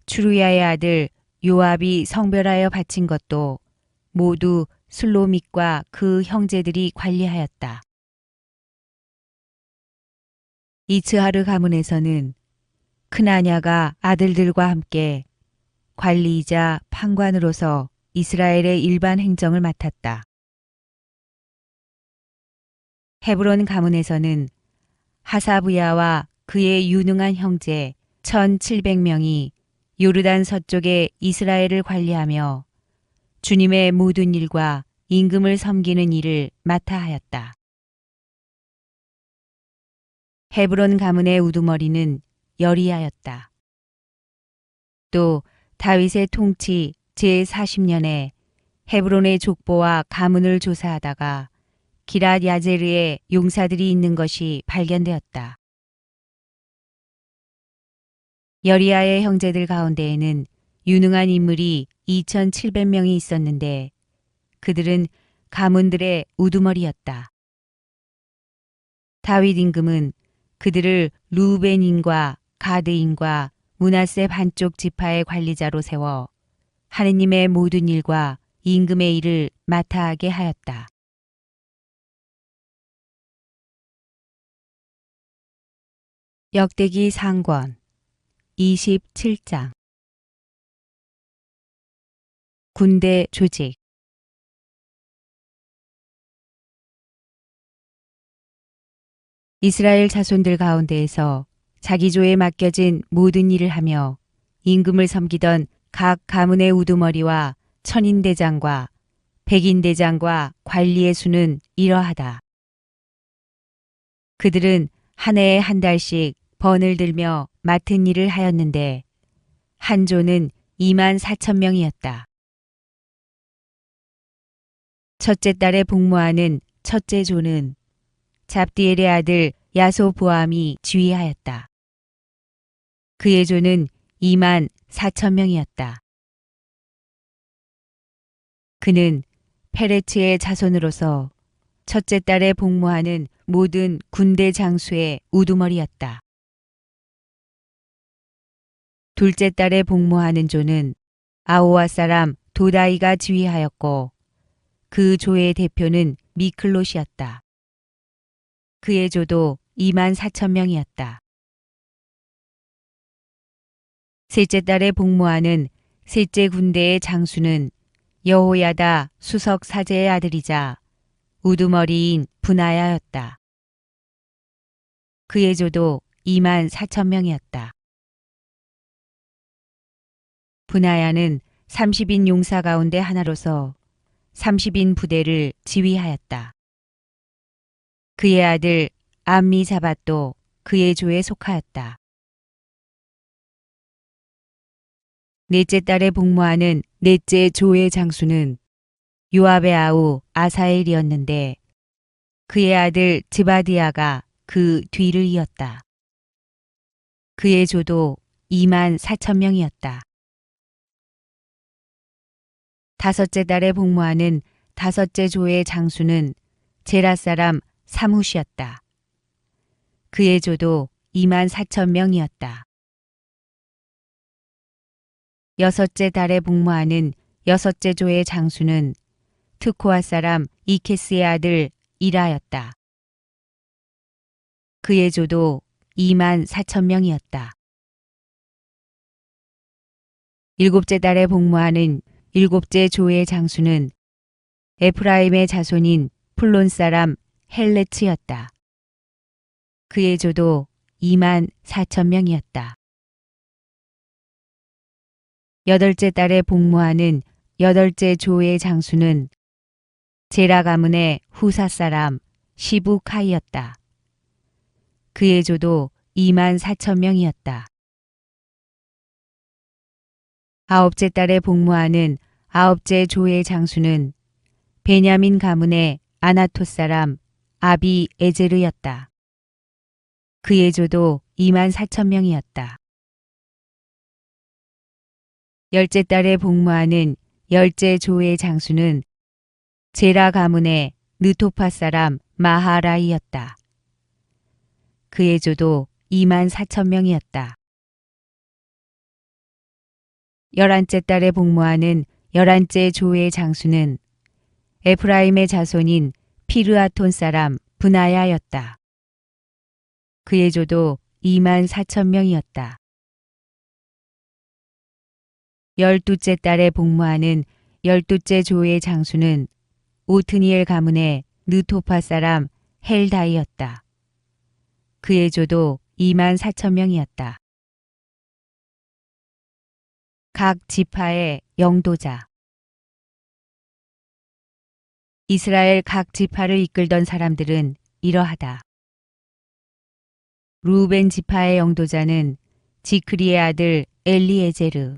추루야의 아들 요압이 성별하여 바친 것도 모두 슬로밋과 그 형제들이 관리하였다. 이츠하르 가문에서는 크나냐가 아들들과 함께 관리이자 판관으로서 이스라엘의 일반 행정을 맡았다. 헤브론 가문에서는 하사부야와 그의 유능한 형제 1700명이 요르단 서쪽의 이스라엘을 관리하며 주님의 모든 일과 임금을 섬기는 일을 맡아 하였다. 헤브론 가문의 우두머리는 여리야였다. 또 다윗의 통치 제40년에 헤브론의 족보와 가문을 조사하다가 기랏 야제르에 용사들이 있는 것이 발견되었다. 여리야의 형제들 가운데에는 유능한 인물이 2,700명이 있었는데 그들은 가문들의 우두머리였다. 다윗 임금은 그들을 루벤인과 가드인과 므낫세 반쪽 지파의 관리자로 세워 하느님의 모든 일과 임금의 일을 맡아 하게 하였다. 역대기 상권 27장 군대 조직 이스라엘 자손들 가운데에서 자기 조에 맡겨진 모든 일을 하며 임금을 섬기던 각 가문의 우두머리와 천인대장과 백인대장과 관리의 수는 이러하다. 그들은 한 해에 한 달씩 번을 들며 맡은 일을 하였는데 한 조는 24,000명이었다. 첫째 달에 복무하는 첫째 조는 잡디엘의 아들 야소보암이 지휘하였다. 그의 조는 24,000명이었다. 그는 페레츠의 자손으로서 첫째 달에 복무하는 모든 군대 장수의 우두머리였다. 둘째 달에 복무하는 조는 아오와 사람 도다이가 지휘하였고 그 조의 대표는 미클롯이었다. 그의 조도 24,000명이었다. 셋째 달에 복무하는 셋째 군대의 장수는 여호야다 수석 사제의 아들이자 우두머리인 분하야였다. 그의 조도 24,000명이었다. 분하야는 30인 용사 가운데 하나로서 30인 부대를 지휘하였다. 그의 아들 암미자밧도 그의 조에 속하였다. 넷째 달에 복무하는 넷째 조의 장수는 요압의 아우 아사엘이었는데 그의 아들 즈바디아가 그 뒤를 이었다. 그의 조도 24,000명이었다. 다섯째 달에 복무하는 다섯째 조의 장수는 제라 사람 사무시였다. 그의 조도 24,000명이었다. 여섯째 달에 복무하는 여섯째 조의 장수는 트코아 사람 이케스의 아들 이라였다. 그의 조도 24,000명이었다. 일곱째 달에 복무하는 일곱째 조의 장수는 에프라임의 자손인 플론 사람 헬레츠였다. 그의 조도 24,000명이었다. 여덟째 달에 복무하는 여덟째 조의 장수는 제라 가문의 후사 사람 시부카이였다. 그의 조도 24,000명이었다. 아홉째 달에 복무하는 아홉째 조의 장수는 베냐민 가문의 아나토 사람 아비 에제르였다. 그의 조도 24,000명이었다. 열째 달에 복무하는 열째 조의 장수는 제라 가문의 느토파 사람 마하라이였다. 그의 조도 24,000명이었다. 열한째 달에 복무하는 열한째 조의 장수는 에프라임의 자손인 피르아톤 사람 분하야였다. 그의 조도 24,000명이었다. 열두째 달에 복무하는 열두째 조의 장수는 오트니엘 가문의 느토파 사람 헬다이였다. 그의 조도 24,000명이었다. 각 지파의 영도자 이스라엘 각 지파를 이끌던 사람들은 이러하다. 루벤 지파의 영도자는 지크리의 아들 엘리에제르.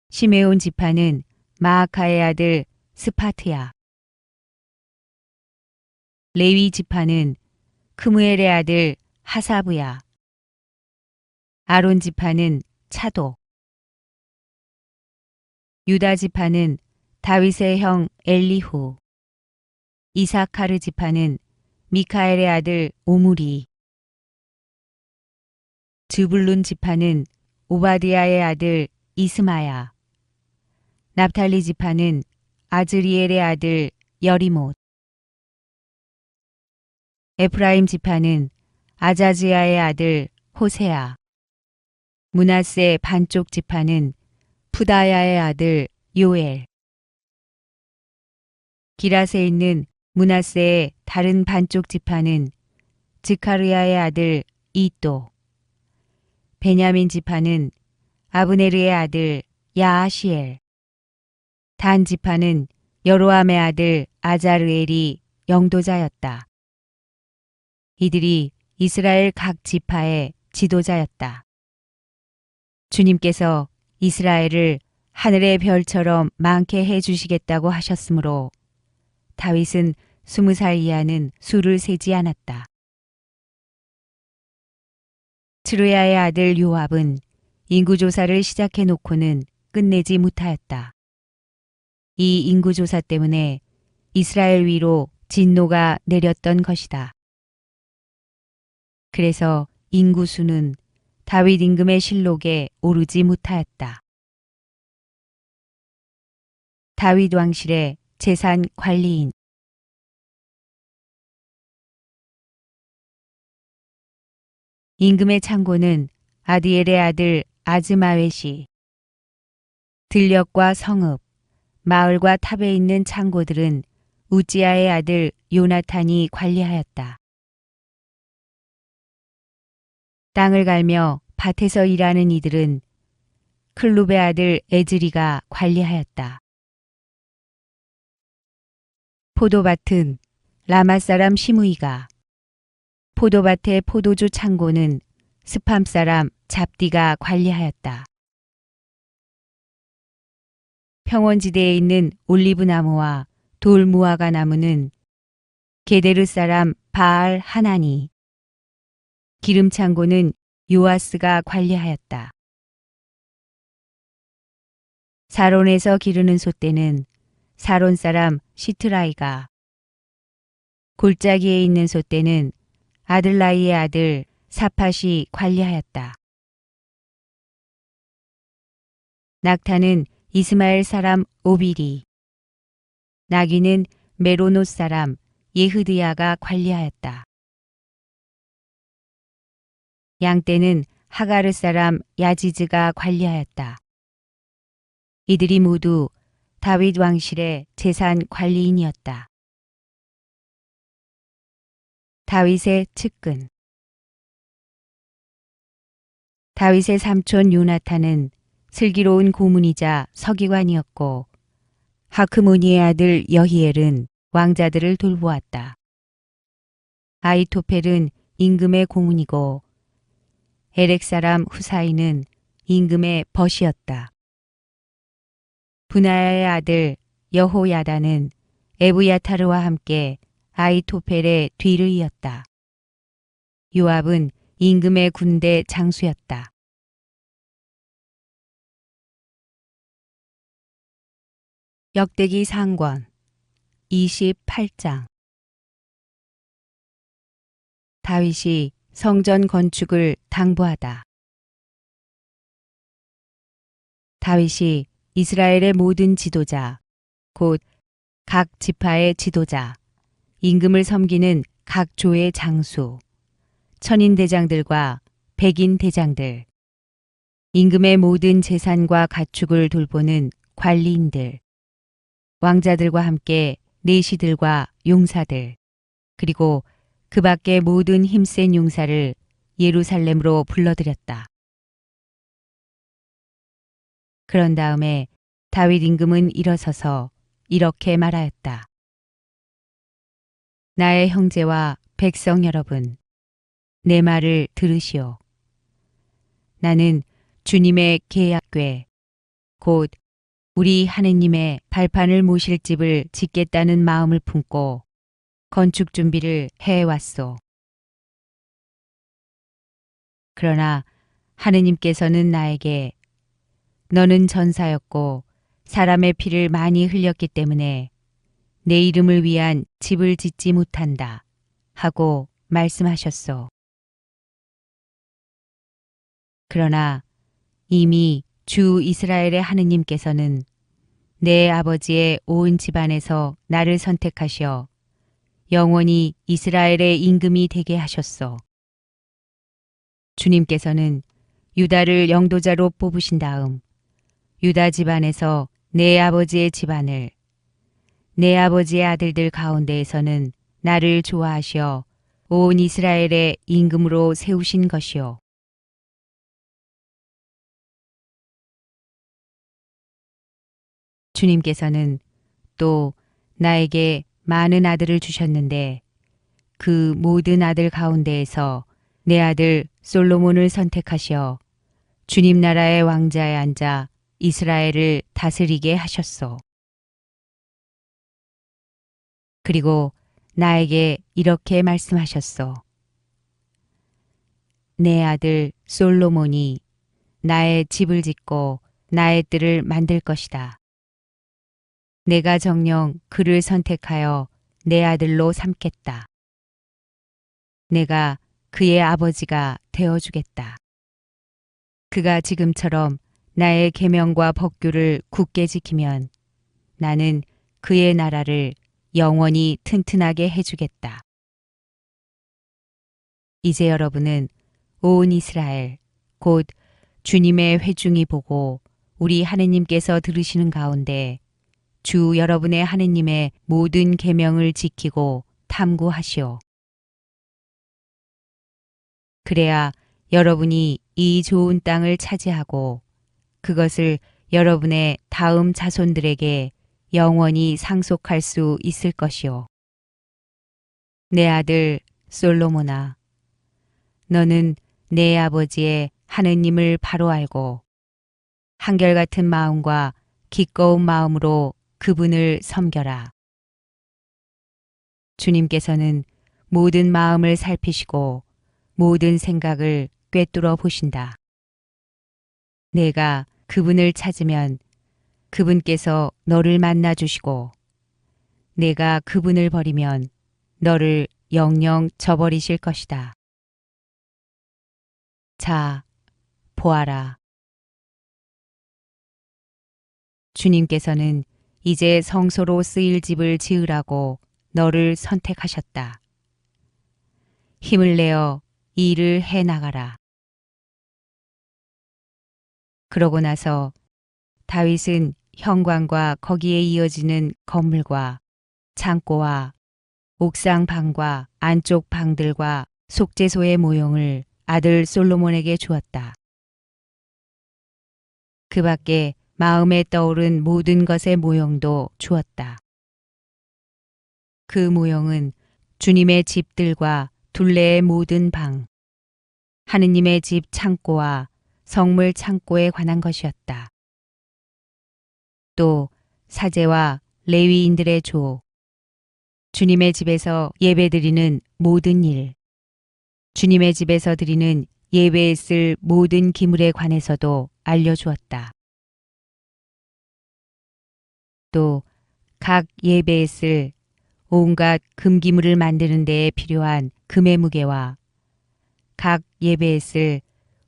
시메온 지파는 마아카의 아들 스파트야. 레위 지파는 크무엘의 아들 하사브야. 아론 지파는 차독. 유다 지파는 다윗의 형 엘리후. 이사카르 지파는 미카엘의 아들 오므리. 즈불룬 지파는 오바디아의 아들 이스마야. 납탈리 지파는 아즈리엘의 아들 여리못. 에프라임 지파는 아자지아의 아들 호세아. 므낫세 반쪽 지파는 푸다야의 아들 요엘. 기랏에 있는 므낫세의 다른 반쪽 지파는 즈카르야의 아들 이또. 베냐민 지파는 아브네르의 아들 야아시엘. 단 지파는 여로함의 아들 아자르엘이 영도자였다. 이들이 이스라엘 각 지파의 지도자였다. 주님께서 이스라엘을 하늘의 별처럼 많게 해주시겠다고 하셨으므로 다윗은 20살 이하는 수를 세지 않았다. 츠루야의 아들 요압은 인구조사를 시작해 놓고는 끝내지 못하였다. 이 인구조사 때문에 이스라엘 위로 진노가 내렸던 것이다. 그래서 인구수는 다윗 임금의 실록에 오르지 못하였다. 다윗 왕실의 재산 관리인. 임금의 창고는 아디엘의 아들 아즈마웻이. 들녘과 성읍, 마을과 탑에 있는 창고들은 우찌아의 아들 요나탄이 관리하였다. 땅을 갈며 밭에서 일하는 이들은 클룹의 아들 에즈리가 관리하였다. 포도밭은 라마 사람 시므이가, 포도밭의 포도주 창고는 스팜 사람 잡디가 관리하였다. 평원지대에 있는 올리브 나무와 돌무화과 나무는 게데르 사람 바알 하나니, 기름 창고는 요아스가 관리하였다. 사론에서 기르는 솥대는 사론 사람 시트라이가, 골짜기에 있는 솥대는 아들라이의 아들 사팟이 관리하였다. 낙타는 이스마엘 사람 오빌이, 나귀는 메로노 사람 예흐드야가 관리하였다. 양떼는 하가르 사람 야지즈가 관리하였다. 이들이 모두 다윗 왕실의 재산 관리인이었다. 다윗의 측근. 다윗의 삼촌 요나탄은 슬기로운 고문이자 서기관이었고 하크모니의 아들 여히엘은 왕자들을 돌보았다. 아히토펠은 임금의 고문이고 에렉 사람 후사이는 임금의 벗이었다. 분하야의 아들 여호야다는 에브야타르와 함께 아히토펠의 뒤를 이었다. 요압은 임금의 군대 장수였다. 역대기 상권 28장. 다윗이 성전 건축을 당부하다. 다윗이 이스라엘의 모든 지도자, 곧 각 지파의 지도자, 임금을 섬기는 각 조의 장수, 천인 대장들과 백인 대장들, 임금의 모든 재산과 가축을 돌보는 관리인들, 왕자들과 함께 내시들과 용사들, 그리고 그 밖의 모든 힘센 용사를 예루살렘으로 불러들였다. 그런 다음에 다윗 임금은 일어서서 이렇게 말하였다. 나의 형제와 백성 여러분, 내 말을 들으시오. 나는 주님의 계약궤, 곧 우리 하느님의 발판을 모실 집을 짓겠다는 마음을 품고 건축 준비를 해왔소. 그러나 하느님께서는 나에게 너는 전사였고 사람의 피를 많이 흘렸기 때문에 내 이름을 위한 집을 짓지 못한다 하고 말씀하셨소. 그러나 이미 주 이스라엘의 하느님께서는 내 아버지의 온 집안에서 나를 선택하셔 영원히 이스라엘의 임금이 되게 하셨소. 주님께서는 유다를 영도자로 뽑으신 다음 유다 집안에서 내 아버지의 집안을 내 아버지의 아들들 가운데에서는 나를 좋아하시어 온 이스라엘의 임금으로 세우신 것이요. 주님께서는 또 나에게 많은 아들을 주셨는데 그 모든 아들 가운데에서 내 아들 솔로몬을 선택하시어 주님 나라의 왕자에 앉아 이스라엘을 다스리게 하셨소. 그리고 나에게 이렇게 말씀하셨소. 내 아들 솔로몬이 나의 집을 짓고 나의 뜰을 만들 것이다. 내가 정녕 그를 선택하여 내 아들로 삼겠다. 내가 그의 아버지가 되어주겠다. 그가 지금처럼 나의 계명과 법규를 굳게 지키면 나는 그의 나라를 영원히 튼튼하게 해주겠다. 이제 여러분은 온 이스라엘, 곧 주님의 회중이 보고 우리 하느님께서 들으시는 가운데 주 여러분의 하느님의 모든 계명을 지키고 탐구하시오. 그래야 여러분이 이 좋은 땅을 차지하고 그것을 여러분의 다음 자손들에게 영원히 상속할 수 있을 것이오. 내 아들 솔로몬아, 너는 내 아버지의 하느님을 바로 알고 한결같은 마음과 기꺼운 마음으로 그분을 섬겨라. 주님께서는 모든 마음을 살피시고 모든 생각을 꿰뚫어 보신다. 내가 그분을 찾으면 그분께서 너를 만나 주시고 내가 그분을 버리면 너를 영영 저버리실 것이다. 자, 보아라. 주님께서는 이제 성소로 쓰일 집을 지으라고 너를 선택하셨다. 힘을 내어 이 일을 해 나가라. 그러고 나서 다윗은 현관과 거기에 이어지는 건물과 창고와 옥상 방과 안쪽 방들과 속죄소의 모형을 아들 솔로몬에게 주었다. 그 밖에 마음에 떠오른 모든 것의 모형도 주었다. 그 모형은 주님의 집들과 둘레의 모든 방, 하느님의 집 창고와 성물 창고에 관한 것이었다. 또 사제와 레위인들의 조, 주님의 집에서 예배드리는 모든 일, 주님의 집에서 드리는 예배에 쓸 모든 기물에 관해서도 알려주었다. 또 각 예배에 쓸 온갖 금기물을 만드는 데에 필요한 금의 무게와 각 예배에 쓸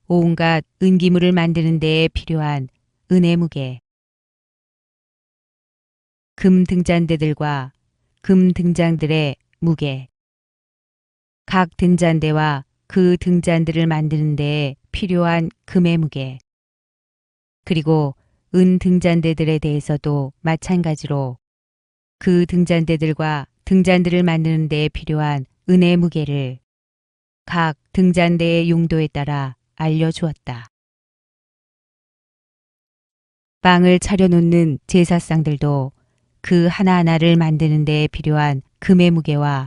온갖 은기물을 만드는 데에 필요한 은의 무게, 금 등잔대들과 금 등장들의 무게, 각 등잔대와 그 등잔들을 만드는 데에 필요한 금의 무게, 그리고 은 등잔대들에 대해서도 마찬가지로 그 등잔대들과 등잔들을 만드는 데에 필요한 은의 무게를 각 등잔대의 용도에 따라 알려주었다. 빵을 차려놓는 제사상들도 그 하나하나를 만드는 데에 필요한 금의 무게와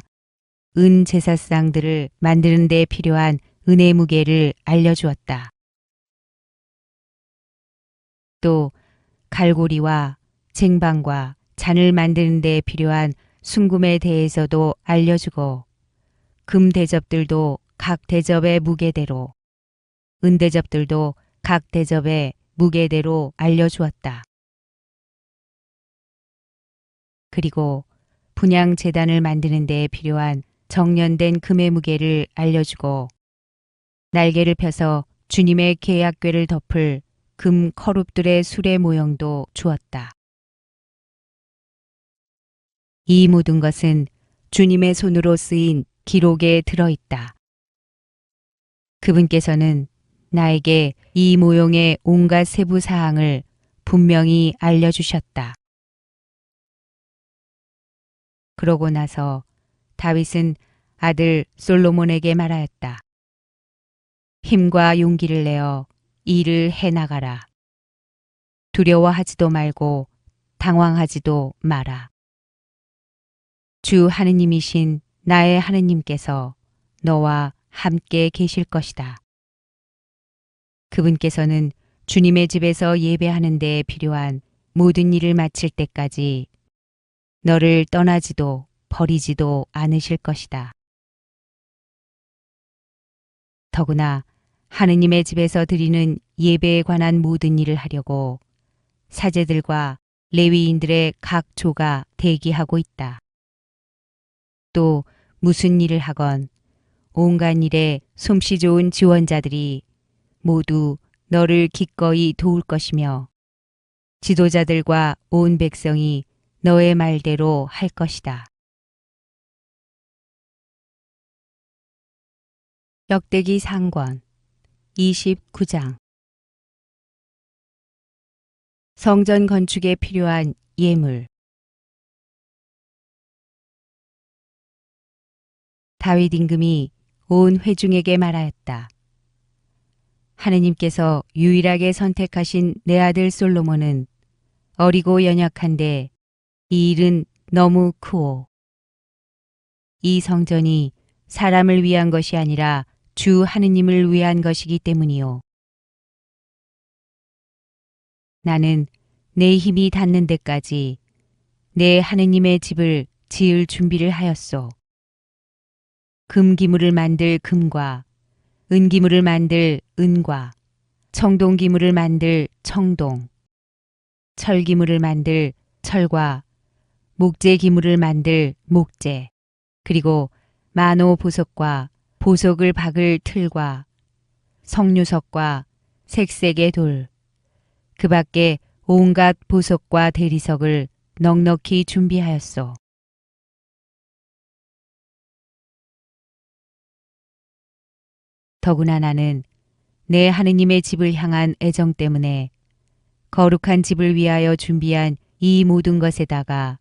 은 제사상들을 만드는 데에 필요한 은의 무게를 알려주었다. 또 갈고리와 쟁반과 잔을 만드는 데 필요한 순금에 대해서도 알려주고 금 대접들도 각 대접의 무게대로 은 대접들도 각 대접의 무게대로 알려주었다. 그리고 분향 제단을 만드는 데 필요한 정련된 금의 무게를 알려주고 날개를 펴서 주님의 계약궤를 덮을 금 커룹들의 수레 모형도 주었다. 이 모든 것은 주님의 손으로 쓰인 기록에 들어있다. 그분께서는 나에게 이 모형의 온갖 세부 사항을 분명히 알려주셨다. 그러고 나서 다윗은 아들 솔로몬에게 말하였다. 힘과 용기를 내어 일을 해나가라. 두려워하지도 말고 당황하지도 마라. 주 하느님이신 나의 하느님께서 너와 함께 계실 것이다. 그분께서는 주님의 집에서 예배하는 데에 필요한 모든 일을 마칠 때까지 너를 떠나지도 버리지도 않으실 것이다. 더구나 하느님의 집에서 드리는 예배에 관한 모든 일을 하려고 사제들과 레위인들의 각 조가 대기하고 있다. 또 무슨 일을 하건 온갖 일에 솜씨 좋은 지원자들이 모두 너를 기꺼이 도울 것이며 지도자들과 온 백성이 너의 말대로 할 것이다. 역대기 상권 29장 성전 건축에 필요한 예물. 다윗 임금이 온 회중에게 말하였다. 하느님께서 유일하게 선택하신 내 아들 솔로몬은 어리고 연약한데 이 일은 너무 크오. 이 성전이 사람을 위한 것이 아니라 주 하느님을 위한 것이기 때문이요. 나는 내 힘이 닿는 데까지 내 하느님의 집을 지을 준비를 하였소. 금기물을 만들 금과 은기물을 만들 은과 청동기물을 만들 청동, 철기물을 만들 철과 목재기물을 만들 목재, 그리고 만호 보석과 보석을 박을 틀과 석류석과 색색의 돌, 그 밖에 온갖 보석과 대리석을 넉넉히 준비하였소. 더구나 나는 내 하느님의 집을 향한 애정 때문에 거룩한 집을 위하여 준비한 이 모든 것에다가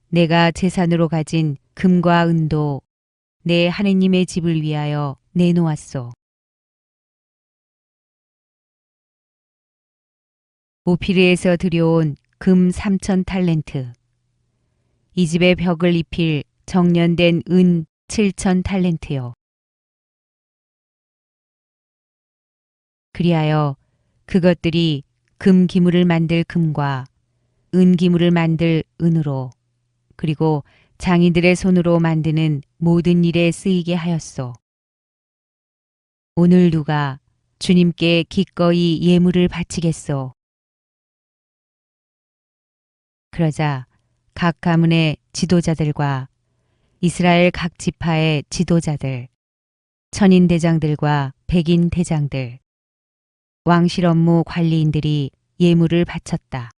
내가 제산으로 가진 금과 은도 내 하느님의 집을 위하여 내놓았소. 오피르에서 들여온 금 3,000탈렌트, 이 집의 벽을 입힐 정련된 은 7,000탈렌트요. 그리하여 그것들이 금 기물을 만들 금과 은 기물을 만들 은으로 그리고 장인들의 손으로 만드는 모든 일에 쓰이게 하였소. 오늘 누가 주님께 기꺼이 예물을 바치겠소. 그러자 각 가문의 지도자들과 이스라엘 각 지파의 지도자들, 천인 대장들과 백인 대장들, 왕실 업무 관리인들이 예물을 바쳤다.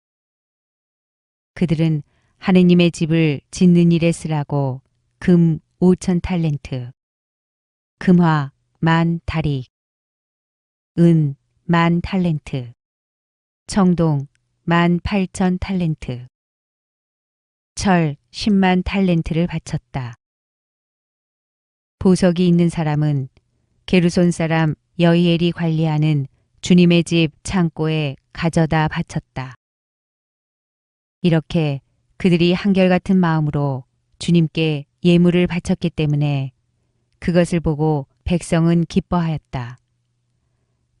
그들은 하느님의 집을 짓는 일에 쓰라고 금 5,000탈렌트, 금화 10,000다릭, 은 10,000탈렌트, 청동 18,000탈렌트, 철 100,000탈렌트를 바쳤다. 보석이 있는 사람은 게르손 사람 여히엘이 관리하는 주님의 집 창고에 가져다 바쳤다. 이렇게 그들이 한결같은 마음으로 주님께 예물을 바쳤기 때문에 그것을 보고 백성은 기뻐하였다.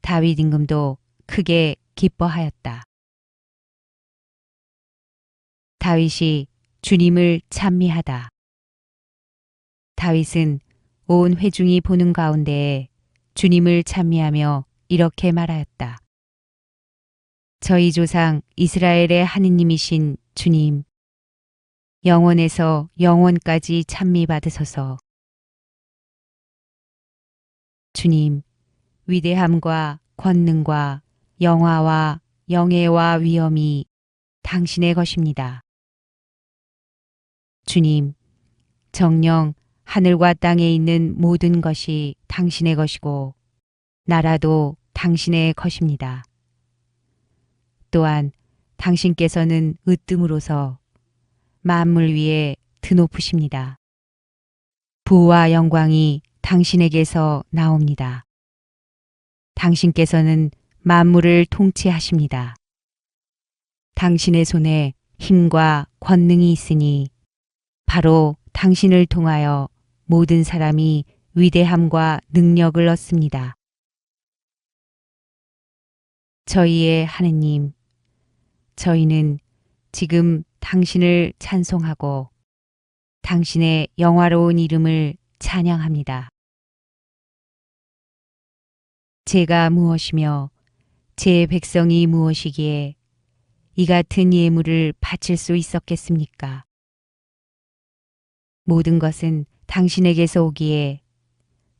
다윗 임금도 크게 기뻐하였다. 다윗이 주님을 찬미하다. 다윗은 온 회중이 보는 가운데에 주님을 찬미하며 이렇게 말하였다. 저희 조상 이스라엘의 하느님이신 주님, 영원에서 영원까지 찬미 받으소서. 주님, 위대함과 권능과 영화와 영예와 위엄이 당신의 것입니다. 주님, 정녕 하늘과 땅에 있는 모든 것이 당신의 것이고 나라도 당신의 것입니다. 또한 당신께서는 으뜸으로서 만물 위에 드높으십니다. 부와 영광이 당신에게서 나옵니다. 당신께서는 만물을 통치하십니다. 당신의 손에 힘과 권능이 있으니 바로 당신을 통하여 모든 사람이 위대함과 능력을 얻습니다. 저희의 하느님, 저희는 지금 당신을 찬송하고 당신의 영화로운 이름을 찬양합니다. 제가 무엇이며 제 백성이 무엇이기에 이 같은 예물을 바칠 수 있었겠습니까? 모든 것은 당신에게서 오기에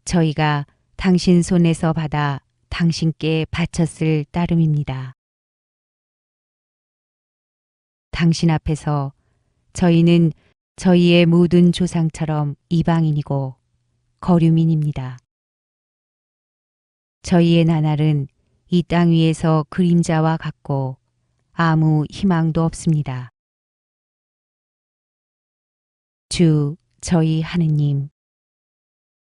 저희가 당신 손에서 받아 당신께 바쳤을 따름입니다. 당신 앞에서 저희는 저희의 모든 조상처럼 이방인이고 거류민입니다. 저희의 나날은 이 땅 위에서 그림자와 같고 아무 희망도 없습니다. 주, 저희 하느님,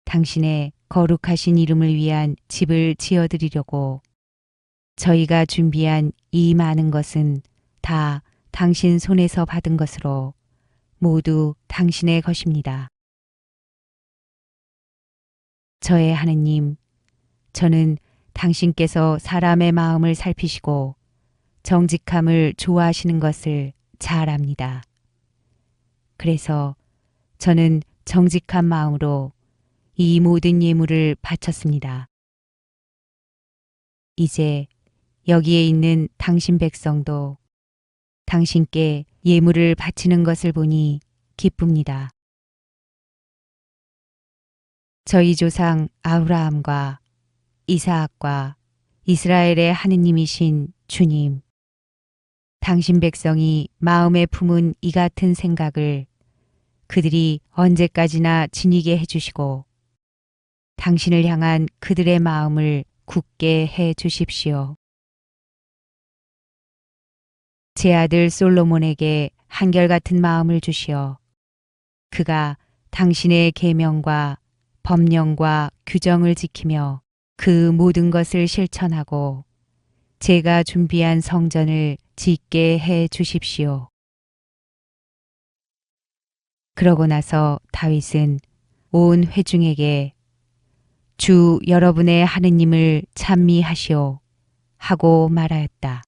당신의 거룩하신 이름을 위한 집을 지어드리려고 저희가 준비한 이 많은 것은 다 당신 손에서 받은 것으로 모두 당신의 것입니다. 저의 하느님, 저는 당신께서 사람의 마음을 살피시고 정직함을 좋아하시는 것을 잘 압니다. 그래서 저는 정직한 마음으로 이 모든 예물을 바쳤습니다. 이제 여기에 있는 당신 백성도 당신께 예물을 바치는 것을 보니 기쁩니다. 저희 조상 아브라함과 이사학과 이스라엘의 하느님이신 주님, 당신 백성이 마음에 품은 이 같은 생각을 그들이 언제까지나 지니게 해주시고 당신을 향한 그들의 마음을 굳게 해 주십시오. 제 아들 솔로몬에게 한결같은 마음을 주시어 그가 당신의 계명과 법령과 규정을 지키며 그 모든 것을 실천하고 제가 준비한 성전을 짓게 해 주십시오. 그러고 나서 다윗은 온 회중에게 주 여러분의 하느님을 찬미하시오 하고 말하였다.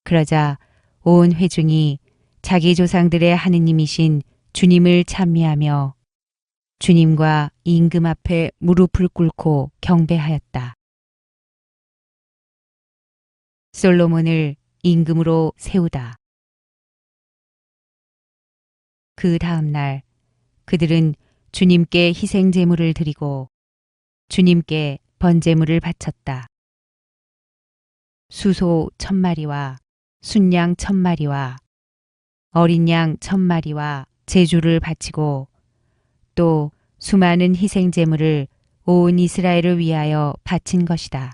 그러자 온 회중이 자기 조상들의 하느님이신 주님을 찬미하며 주님과 임금 앞에 무릎을 꿇고 경배하였다. 솔로몬을 임금으로 세우다. 그 다음 날 그들은 주님께 희생 제물을 드리고 주님께 번제물을 바쳤다. 수소 1000마리와 순양 1000마리와 어린 양 1000마리와 제주를 바치고 또 수많은 희생 제물을 온 이스라엘을 위하여 바친 것이다.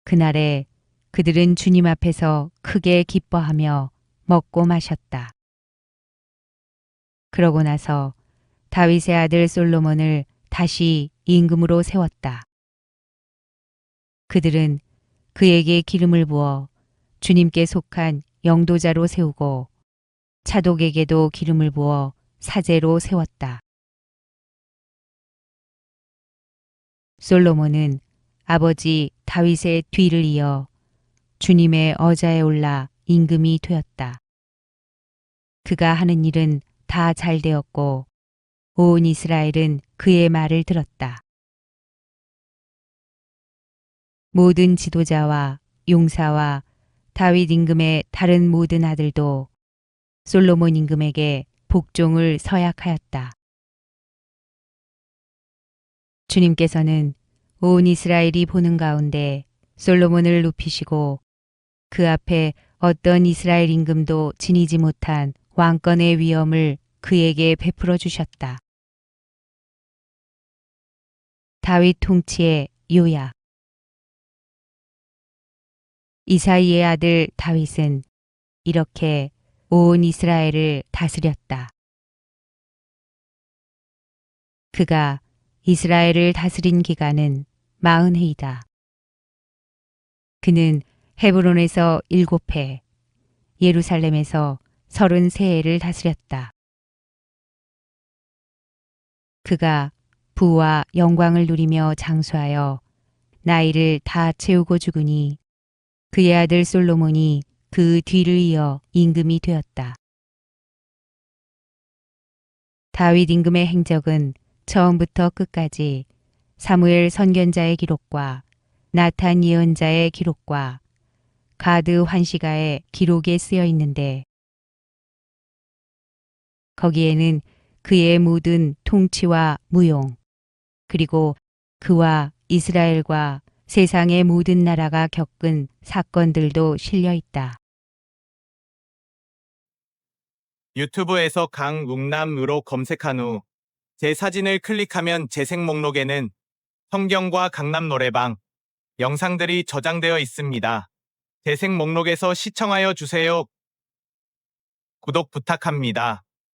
그날에 그들은 주님 앞에서 크게 기뻐하며 먹고 마셨다. 그러고 나서 다윗의 아들 솔로몬을 다시 임금으로 세웠다. 그들은 그에게 기름을 부어 주님께 속한 영도자로 세우고 차독에게도 기름을 부어 사제로 세웠다. 솔로몬은 아버지 다윗의 뒤를 이어 주님의 어자에 올라 임금이 되었다. 그가 하는 일은 다 잘 되었고 온 이스라엘은 그의 말을 들었다. 모든 지도자와 용사와 다윗 임금의 다른 모든 아들도 솔로몬 임금에게 복종을 서약하였다. 주님께서는 온 이스라엘이 보는 가운데 솔로몬을 높이시고 그 앞에 어떤 이스라엘 임금도 지니지 못한 왕권의 위엄을 그에게 베풀어 주셨다. 다윗 통치의 요약. 이사이의 아들 다윗은 이렇게 온 이스라엘을 다스렸다. 그가 이스라엘을 다스린 기간은 40해이다. 그는 헤브론에서 7해, 예루살렘에서 33해를 다스렸다. 그가 부와 영광을 누리며 장수하여 나이를 다 채우고 죽으니 그의 아들 솔로몬이 그 뒤를 이어 임금이 되었다. 다윗 임금의 행적은 처음부터 끝까지 사무엘 선견자의 기록과 나탄 예언자의 기록과 가드 환시가의 기록에 쓰여 있는데 거기에는 그의 모든 통치와 무용 그리고 그와 이스라엘과 세상의 모든 나라가 겪은 사건들도 실려 있다. 유튜브에서 강웅남으로 검색한 후 제 사진을 클릭하면 재생 목록에는 성경과 강남 노래방 영상들이 저장되어 있습니다. 재생 목록에서 시청하여 주세요. 구독 부탁합니다.